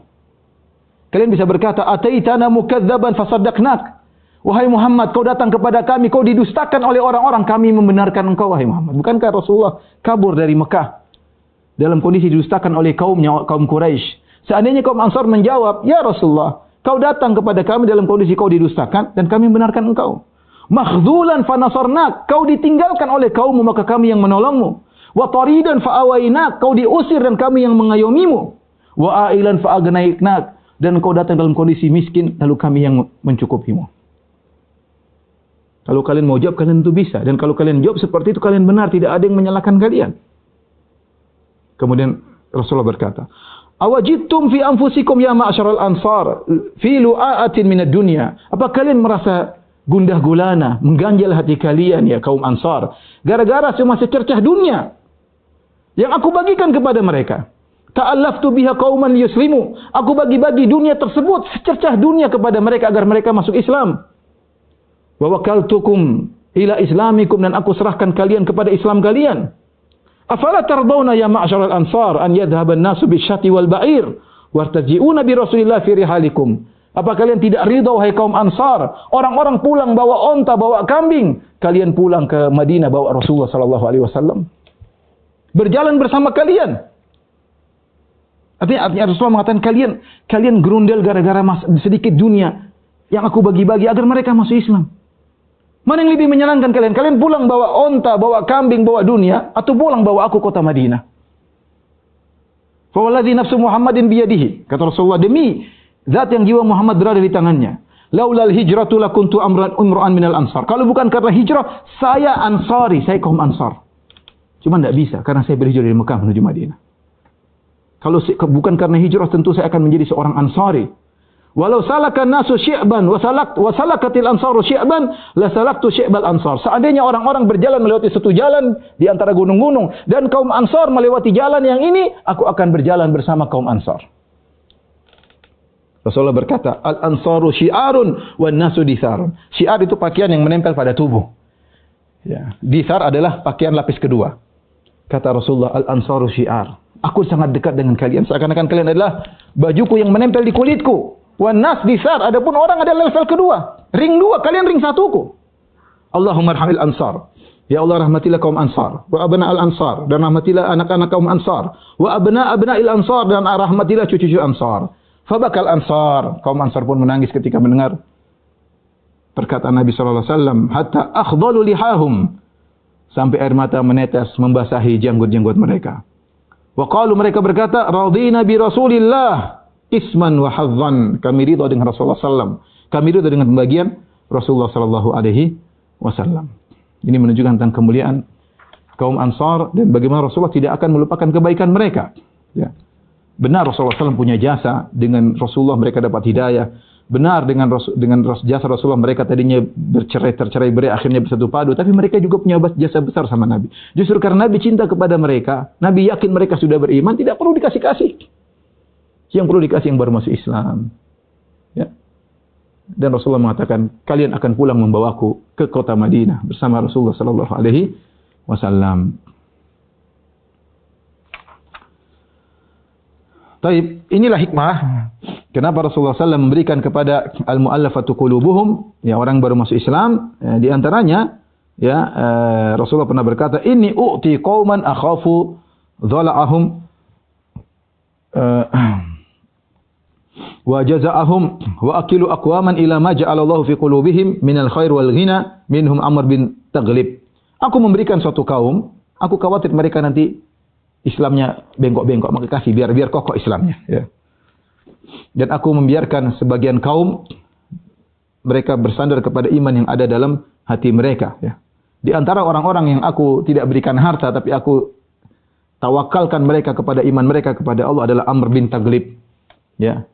Kalian bisa berkata, Ataitana mukadzaban fasaddaqnak. Wahai Muhammad, kau datang kepada kami, kau didustakan oleh orang-orang, kami membenarkan engkau, wahai Muhammad. Bukankah Rasulullah kabur dari Mekah dalam kondisi didustakan oleh kaumnya, kaum Quraisy? Seandainya kaum Ansar menjawab, ya Rasulullah, kau datang kepada kami dalam kondisi kau didustakan dan kami membenarkan engkau. Makhzulan fanasarnak, kau ditinggalkan oleh kaummu maka kami yang menolongmu. Wa taridan fa'awainak, kau diusir dan kami yang mengayomimu. Wa ailan fa'agnaiknak, dan kau datang dalam kondisi miskin lalu kami yang mencukupimu. Kalau kalian mau jawab, kalian tentu bisa. Dan kalau kalian jawab seperti itu, kalian benar. Tidak ada yang menyalahkan kalian. Kemudian Rasulullah berkata, Awajidtum fi anfusikum ya ma'asyaral ansar fi lu'a'atin minad dunya. Apa kalian merasa gundah gulana, mengganjal hati kalian ya kaum Ansar, gara-gara cuma secercah dunia yang aku bagikan kepada mereka. Ta'allaftu biha qauman yuslimu. Aku bagi-bagi dunia tersebut, secercah dunia kepada mereka agar mereka masuk Islam. Wa wakaltukum ila islamikum, dan aku serahkan kalian kepada Islam kalian. Afala tardawna ya ma'asyaral ansar an yadhhaban nasu bisyati wal ba'ir wartaji'una bi Rasulillah fi rihalikum. Apa kalian tidak ridha wahai kaum Ansar? Orang-orang pulang bawa onta, bawa kambing, kalian pulang ke Madinah bawa Rasulullah sallallahu alaihi wasallam. berjalan bersama kalian. Artinya Rasulullah mengatakan kalian gerundel gara-gara sedikit dunia yang aku bagi-bagi agar mereka masuk Islam. Mana yang lebih menyenangkan kalian? Kalian pulang bawa onta, bawa kambing, bawa dunia, atau pulang bawa aku kota Madinah? Fa wallazi nafsu Muhammadin biyadihi. Kata Rasulullah, demi zat yang jiwa Muhammad berada di tangannya. Laulal hijratu lakuntu umra'an minal ansar. Kalau bukan karena hijrah, saya ansari, saya kaum ansar. Cuma tidak bisa, karena saya berhijrah dari Mekah menuju Madinah. Kalau bukan karena hijrah, tentu saya akan menjadi seorang ansari. Walau salakan nasu syi'ban, wa salakatil ansaru syi'ban, la salaktu syi'bal ansar. Seandainya orang-orang berjalan melewati satu jalan di antara gunung-gunung, dan kaum ansar melewati jalan yang ini, aku akan berjalan bersama kaum ansar. Rasulullah berkata, al-ansaru syi'arun wan nasu disarun. Syiar itu pakaian yang menempel pada tubuh. Ya. Disar adalah pakaian lapis kedua. Kata Rasulullah, al-ansaru syi'ar. Aku sangat dekat dengan kalian. Seakan-akan kalian adalah bajuku yang menempel di kulitku. Wan nas disar. Adapun orang ada level kedua. Ring dua, kalian ring satuku. Allahumma arhamil ansar. Ya Allah, rahmatilah kaum ansar. Wa abna al-ansar. Dan rahmatilah anak-anak kaum ansar. Wa abna-abna'il ansar. Dan rahmatilah cucu-cucu ansar. Fabakal ansar. Kaum ansar pun menangis ketika mendengar perkataan Nabi SAW. Hatta akhdalu lihahum. Sampai air mata menetes membasahi janggut-janggut mereka. Wa qalu, mereka berkata, radina bi Rasulillah isman wa hadzan. Kami ridha dengan Rasulullah SAW. Kami ridha dengan pembagian Rasulullah SAW. Ini menunjukkan tentang kemuliaan kaum ansar dan bagaimana Rasulullah tidak akan melupakan kebaikan mereka. Ya. Benar Rasulullah SAW punya jasa, dengan Rasulullah mereka dapat hidayah. Benar dengan jasa Rasulullah mereka tadinya tercerai-berai, akhirnya bersatu padu. Tapi mereka juga punya jasa besar sama Nabi. Justru karena Nabi cinta kepada mereka, Nabi yakin mereka sudah beriman, tidak perlu dikasih-kasih. Yang perlu dikasih yang baru masuk Islam. Ya. Dan Rasulullah mengatakan, kalian akan pulang membawaku ke kota Madinah bersama Rasulullah SAW. Taib, inilah hikmah kenapa Rasulullah SAW memberikan kepada al-mu'allafatu qulubuhum, ya, orang baru masuk Islam, ya, di antaranya ya Rasulullah pernah berkata, inni u'ti qauman akhafu dhala'ahum wa jaza'ahum wa akilu aqwaman ila ma ja'alallahu fi qulubihim minal khair wal ghina minhum Amr bin Taghlib. Aku memberikan suatu kaum, aku khawatir mereka nanti Islamnya bengkok-bengkok, maka kasih biar kokoh Islamnya. Ya. Dan aku membiarkan sebagian kaum mereka bersandar kepada iman yang ada dalam hati mereka. Ya. Di antara orang-orang yang aku tidak berikan harta, tapi aku tawakalkan mereka kepada iman mereka kepada Allah adalah Amr bin Taghlib. Ya.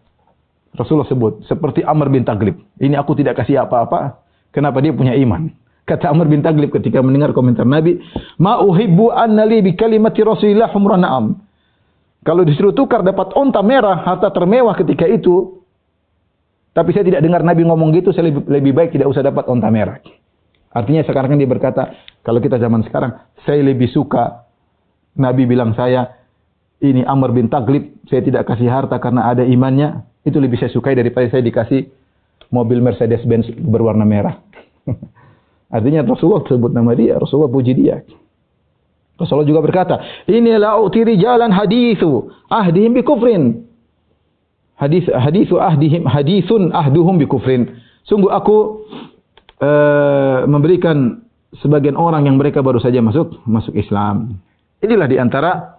Rasulullah sebut seperti Amr bin Taghlib. Ini aku tidak kasih apa-apa. Kenapa? Dia punya iman. Kata Amr bin Taghlib ketika mendengar komentar Nabi, ma uhibbu annali bi kalimati Rasulillah humran na'am. Kalau disuruh tukar dapat onta merah, harta termewah ketika itu, tapi saya tidak dengar Nabi ngomong gitu, saya lebih baik tidak usah dapat onta merah. Artinya sekarang kan dia berkata, kalau kita zaman sekarang, saya lebih suka Nabi bilang saya, ini Amr bin Taghlib, saya tidak kasih harta karena ada imannya, itu lebih saya sukai daripada saya dikasih mobil Mercedes-Benz berwarna merah. Artinya Rasulullah sebut nama dia, Rasulullah puji dia. Rasulullah juga berkata, inilah utiri jalan hadithu ahdihim bi kufrin. Hadithu hadithun ahduhum bi kufrin. Sungguh aku memberikan sebagian orang yang mereka baru saja masuk Islam. Inilah di antara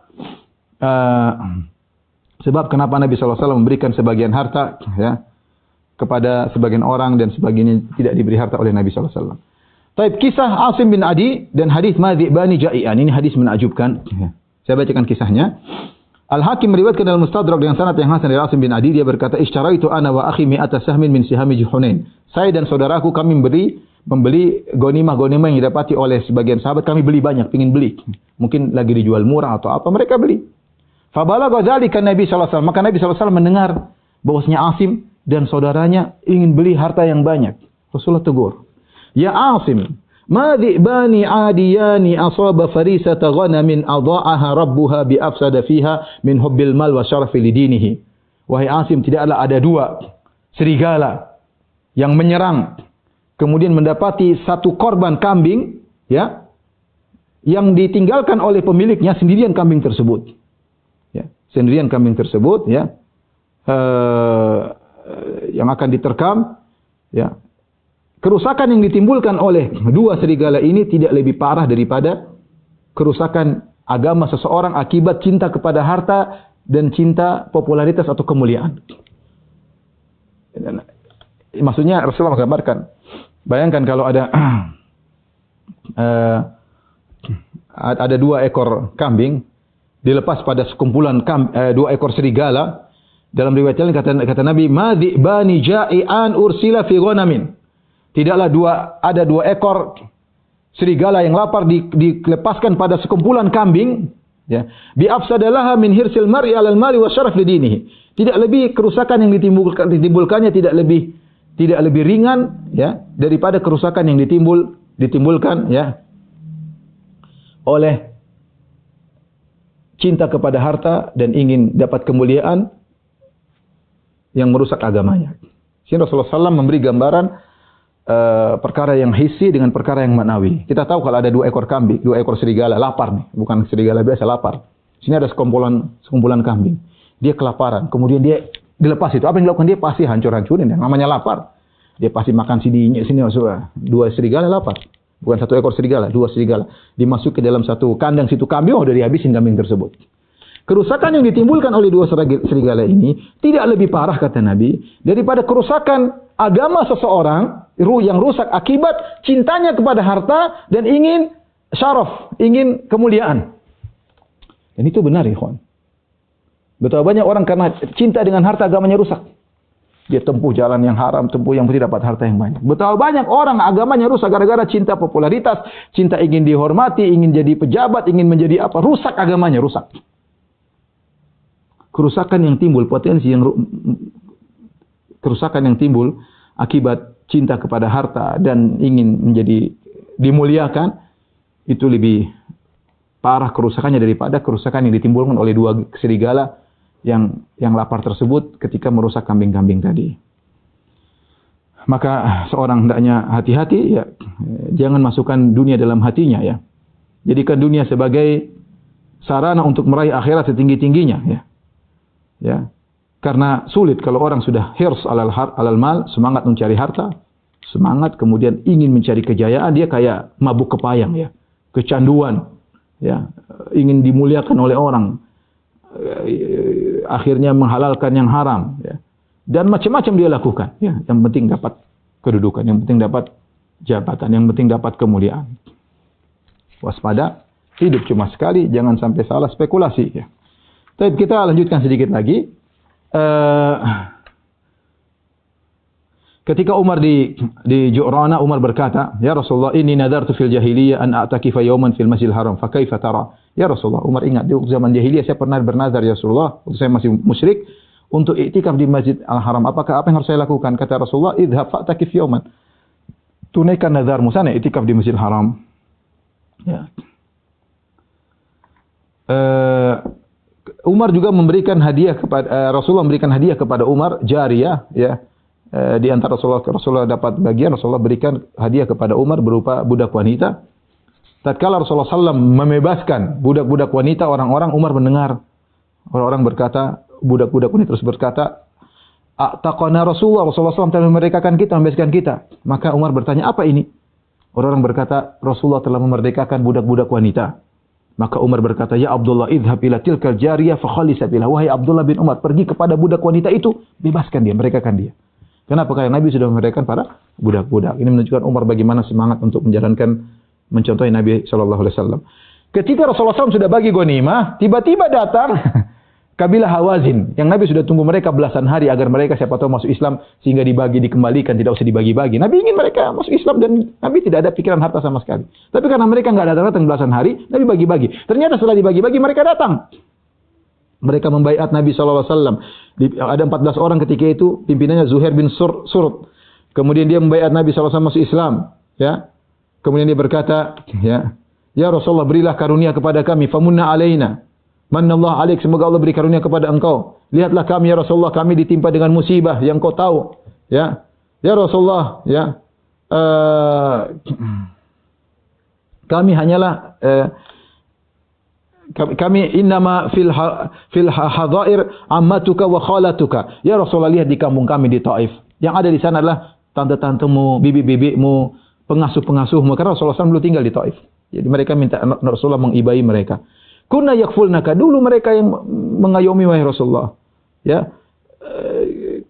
sebab kenapa Nabi SAW memberikan sebagian harta, ya, kepada sebagian orang dan sebagiannya tidak diberi harta oleh Nabi SAW. Taib, kisah Asim bin Adi dan hadis Madhi'bani Ja'ian. Ini hadis menakjubkan. Saya bacakan kisahnya. Al-Hakim meriwayatkan dalam Mustadrak dengan sanad yang hasan dari Asim bin Adi. Dia berkata, "Ishtaraitu ana wa akhi mi'ata sahmin min sihami Hunain." Saya dan saudaraku kami membeli gonimah-gonimah yang didapati oleh sebagian sahabat. Kami beli banyak, ingin beli. Mungkin lagi dijual murah atau apa, mereka beli. Fabalagha dzalika Nabi sallallahu alaihi wasallam. Maka Nabi sallallahu alaihi wasallam mendengar bahwasanya Asim dan saudaranya ingin beli harta yang banyak. Rasulullah tegur, "Ya Asim, ma dhi'bani 'adiyani asaba farisata ghanamin adha'aha rabbuha bi afsada fiha min hubbil mal wa syarafi lidinihi." Wahai Asim, tidaklah ada dua serigala yang menyerang kemudian mendapati satu korban kambing, ya, yang ditinggalkan oleh pemiliknya sendirian kambing tersebut. Ya, sendirian kambing tersebut, ya, yang akan diterkam, ya. Kerusakan yang ditimbulkan oleh dua serigala ini tidak lebih parah daripada kerusakan agama seseorang akibat cinta kepada harta dan cinta popularitas atau kemuliaan. Maksudnya Rasulullah menggambarkan, bayangkan kalau ada 2 ekor kambing dilepas pada sekumpulan 2 ekor serigala. Dalam riwayat lain kata Nabi, "Madhibani ja'ian ursila fi ghanamin." Tidaklah ada 2 ekor serigala yang lapar dilepaskan pada sekumpulan kambing, ya. Bi afsadalaha min hirsil mar'i 'alal mali wa syaraf lidinihi. Tidak lebih kerusakan yang ditimbulkannya tidak lebih ringan, ya, daripada kerusakan yang ditimbulkan, ya, oleh cinta kepada harta dan ingin dapat kemuliaan yang merusak agamanya. Sehingga Rasulullah SAW memberi gambaran perkara yang hissi dengan perkara yang maknawi. Kita tahu kalau ada 2 ekor kambing, 2 ekor serigala lapar nih, bukan serigala biasa, lapar. Sini ada sekumpulan kambing. Dia kelaparan, kemudian dia dilepas itu. Apa yang dilakukan dia? Pasti hancur-hancurin. Yang namanya lapar. Dia pasti makan sini 2 serigala lapar. Bukan 1 ekor serigala, 2 serigala. Dimasuk ke dalam satu kandang situ kambing, udah dihabisin kambing tersebut. Kerusakan yang ditimbulkan oleh 2 serigala ini tidak lebih parah, kata Nabi, daripada kerusakan agama seseorang yang rusak akibat cintanya kepada harta dan ingin syaraf, ingin kemuliaan. Dan itu benar, ikhwan. Betapa banyak orang karena cinta dengan harta agamanya rusak. Dia tempuh jalan yang haram, tempuh yang tidak dapat harta yang banyak. Betapa banyak orang agamanya rusak gara-gara cinta popularitas, cinta ingin dihormati, ingin jadi pejabat, ingin menjadi apa, rusak agamanya, rusak. Kerusakan yang timbul, kerusakan yang timbul akibat cinta kepada harta dan ingin menjadi dimuliakan, itu lebih parah kerusakannya daripada kerusakan yang ditimbulkan oleh 2 serigala yang lapar tersebut ketika merusak kambing-kambing tadi. Maka seorang hendaknya hati-hati, ya, jangan masukkan dunia dalam hatinya, ya. Jadikan dunia sebagai sarana untuk meraih akhirat setinggi-tingginya, ya. Ya, karena sulit kalau orang sudah hirs alal mal, semangat mencari harta, semangat kemudian ingin mencari kejayaan, dia kayak mabuk kepayang, ya, kecanduan, ya, ingin dimuliakan oleh orang, akhirnya menghalalkan yang haram, ya, dan macam-macam dia lakukan, ya. Yang penting dapat kedudukan, yang penting dapat jabatan, yang penting dapat kemuliaan. Waspada, hidup cuma sekali, jangan sampai salah spekulasi, ya. Tapi kita lanjutkan sedikit lagi. Ketika Umar di Ju'rana, Umar berkata, "Ya Rasulullah, inni nadartu fil jahiliyah an a'takifa yawman fil Masjidil Haram, fa kaifa tara?" Ya Rasulullah, Umar ingat di zaman jahiliyah saya pernah bernazar, ya Rasulullah, waktu saya masih musyrik, untuk iktikaf di Masjid Al-Haram. Apa yang harus saya lakukan? Kata Rasulullah, "Idhhab fa'takif yawman." Tunaikan nazarmu sana, iktikaf di Masjidil Haram. Ya. Umar juga memberikan hadiah kepada Rasulullah memberikan hadiah kepada Umar jariyah, ya. Di antara Rasulullah dapat bagian, Rasulullah berikan hadiah kepada Umar berupa budak wanita. Tatkala Rasulullah SAW membebaskan budak-budak wanita, orang-orang, Umar mendengar orang-orang berkata, budak-budak wanita terus berkata, "A'taqana Rasulullah SAW telah memerdekakan kita, membebaskan kita." Maka Umar bertanya, "Apa ini?" Orang-orang berkata, "Rasulullah telah memerdekakan budak-budak wanita." Maka Umar berkata, "Ya Abdullah, idhhab ila tilkal jariyah fa khalli sabilah." Wahai Abdullah bin Umar, pergi kepada budak wanita itu, bebaskan dia, merdekakan dia. Kenapa? Karena Nabi sudah memerdekakan para budak-budak. Ini menunjukkan Umar bagaimana semangat untuk mencontohi Nabi sallallahu alaihi wasallam. Ketika Rasulullah SAW sudah bagi ghanimah, tiba-tiba datang kabilah Hawazin yang Nabi sudah tunggu mereka belasan hari agar mereka siapa tahu masuk Islam sehingga dikembalikan, tidak usah dibagi-bagi. Nabi ingin mereka masuk Islam dan Nabi tidak ada pikiran harta sama sekali. Tapi karena mereka nggak datang belasan hari, Nabi bagi-bagi. Ternyata setelah dibagi-bagi mereka datang. Mereka membaiat Nabi SAW. Ada 14 orang ketika itu, pimpinannya Zuhair bin Surut. Kemudian dia membaiat Nabi SAW masuk Islam. Ya. Kemudian dia berkata, ya Rasulullah, berilah karunia kepada kami, famunna alaina. Manallahu alaik, semoga Allah beri karunia kepada engkau. Lihatlah kami, ya Rasulullah, kami ditimpa dengan musibah yang kau tahu. Ya Rasulullah, ya. Kami hanyalah kami innama fil hadair ammatuka wa khalatuka. Ya Rasulullah, lihat di kampung kami di Taif. Yang ada di sana adalah tante-tantemu, bibi-bibimu, pengasuh-pengasuhmu. Karena Rasulullah SAW dulu tinggal di Taif. Jadi mereka minta Rasulullah mengibai mereka. Kunna yakfulnaka, dulu mereka yang mengayomi wahai Rasulullah. Ya.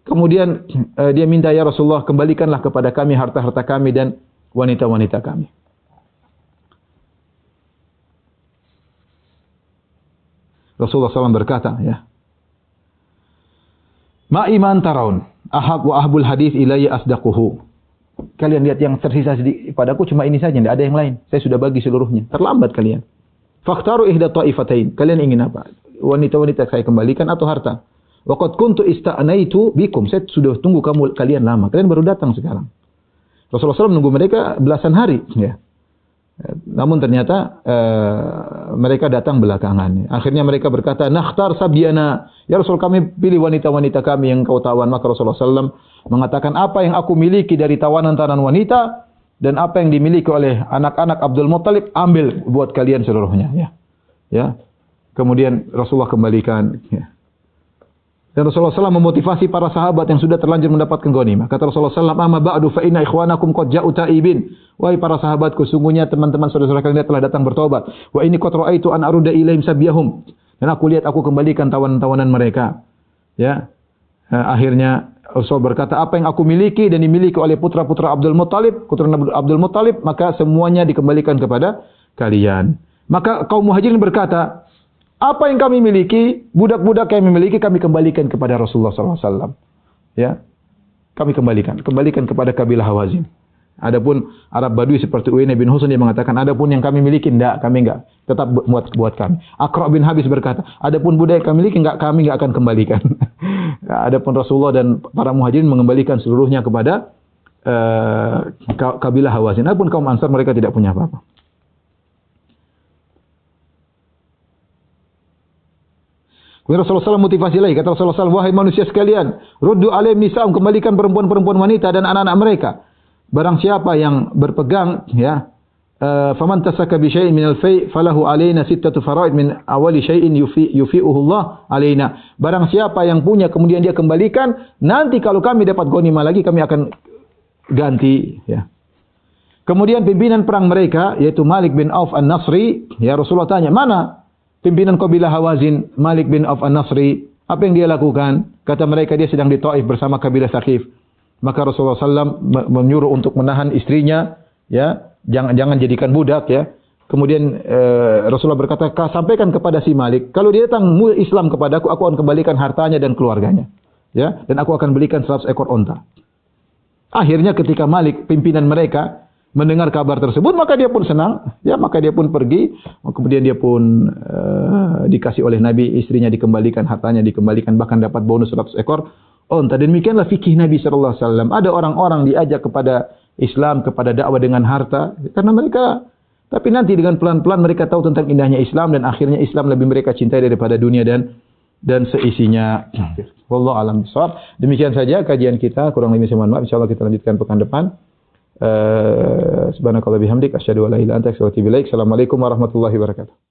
Kemudian dia minta, ya Rasulullah, kembalikanlah kepada kami harta-harta kami dan wanita-wanita kami. Rasulullah SAW berkata, ya, ma iman taraun ahab wa ahbul hadis ilayya asdaquhu. Kalian lihat yang tersisa padaku cuma ini saja, tidak ada yang lain. Saya sudah bagi seluruhnya. Terlambat kalian. Fakhtaru ihda ta'ifatain. Kalian ingin apa? Wanita-wanita saya kembalikan atau harta? Wa qad kuntu ista'naitu bikum. Saya sudah tunggu kalian lama. Kalian baru datang sekarang. Rasulullah SAW menunggu mereka belasan hari, ya. Namun ternyata mereka datang belakangan. Akhirnya mereka berkata, nakhtar sabyana. Ya Rasul, kami pilih wanita-wanita kami yang kau tawan. Maka Rasulullah SAW mengatakan, apa yang aku miliki dari tawanan-tawanan wanita dan apa yang dimiliki oleh anak-anak Abdul Muttalib, ambil buat kalian seluruhnya. Ya. Ya. Kemudian Rasulullah kembalikan. Ya. Dan Rasulullah SAW memotivasi para sahabat yang sudah terlanjur mendapatkan ghanimah. Kata Rasulullah SAW, amma ba'du fa inna ikhwanakum qad ja'u ta'ibin. Wahai para sahabatku, sungguhnya teman-teman saudara-saudara kalian telah datang bertobat. Wa inni qad ra'aitu an aruda ilaihim sabyahum. Dan aku lihat aku kembalikan tawanan-tawanan mereka. Ya. Akhirnya Rasul berkata, apa yang aku miliki dan dimiliki oleh putra-putra Abdul Muttalib, maka semuanya dikembalikan kepada kalian. Maka kaum Muhajirin berkata, apa yang kami miliki, budak-budak yang memiliki, kami kembalikan kepada Rasulullah SAW. Ya, kami kembalikan kepada kabilah Hawazin. Adapun Arab Badui seperti Uyainah bin Husn dia mengatakan, adapun yang kami miliki, kami enggak, tetap buat kami. Aqra' bin Habis berkata, adapun budak yang kami miliki, kami enggak akan kembalikan. Adapun Rasulullah dan para Muhajirin mengembalikan seluruhnya kepada kabilah Hawazin. Adapun kaum Ansar mereka tidak punya apa-apa. Kemudian Rasulullah SAW motivasi lagi. Kata Rasulullah SAW, wahai manusia sekalian, ruddu alaihim nisa'um, kembalikan perempuan-perempuan wanita dan anak-anak mereka. Barang siapa yang berpegang, ya, faman tasaka bi syai'in minal fai' falahu alaina sittatu fara'id min awali syai'in yufi'uhu Allah alaina. Barang siapa yang punya kemudian dia kembalikan, nanti kalau kami dapat ghanimah lagi kami akan ganti, ya. Kemudian pimpinan perang mereka yaitu Malik bin Auf An-Nasri, ya, Rasulullah tanya, mana pimpinan kabilah Hawazin, Malik bin Auf An-Nasri? Apa yang dia lakukan? Kata mereka, dia sedang di Taif bersama kabilah Thaqif. Maka Rasulullah SAW menyuruh untuk menahan istrinya, ya, jangan jadikan budak, ya. Kemudian Rasulullah berkata, sampaikan kepada si Malik, kalau dia datang Islam kepadaku, aku akan kembalikan hartanya dan keluarganya, ya, dan aku akan belikan 100 ekor onta. Akhirnya ketika Malik, pimpinan mereka, mendengar kabar tersebut, maka dia pun senang, ya, maka dia pun pergi, kemudian dia pun dikasih oleh Nabi, istrinya dikembalikan, hartanya dikembalikan, bahkan dapat bonus 100 ekor onta. Dan demikianlah fikih Nabi sallallahu alaihi wasallam. Ada orang-orang diajak kepada Islam, kepada dakwah dengan harta, karena mereka, tapi nanti dengan pelan-pelan mereka tahu tentang indahnya Islam dan akhirnya Islam lebih mereka cintai daripada dunia dan seisinya. Wallahu a'lam bishawab. Demikian saja kajian kita, kurang lebih saya mohon maaf. Insyaallah kita lanjutkan pekan depan. Subhanakallah bihamdik asyhadu an la ilaha illa anta astaghfiruka wa atubu ilaik. Assalamualaikum warahmatullahi wabarakatuh.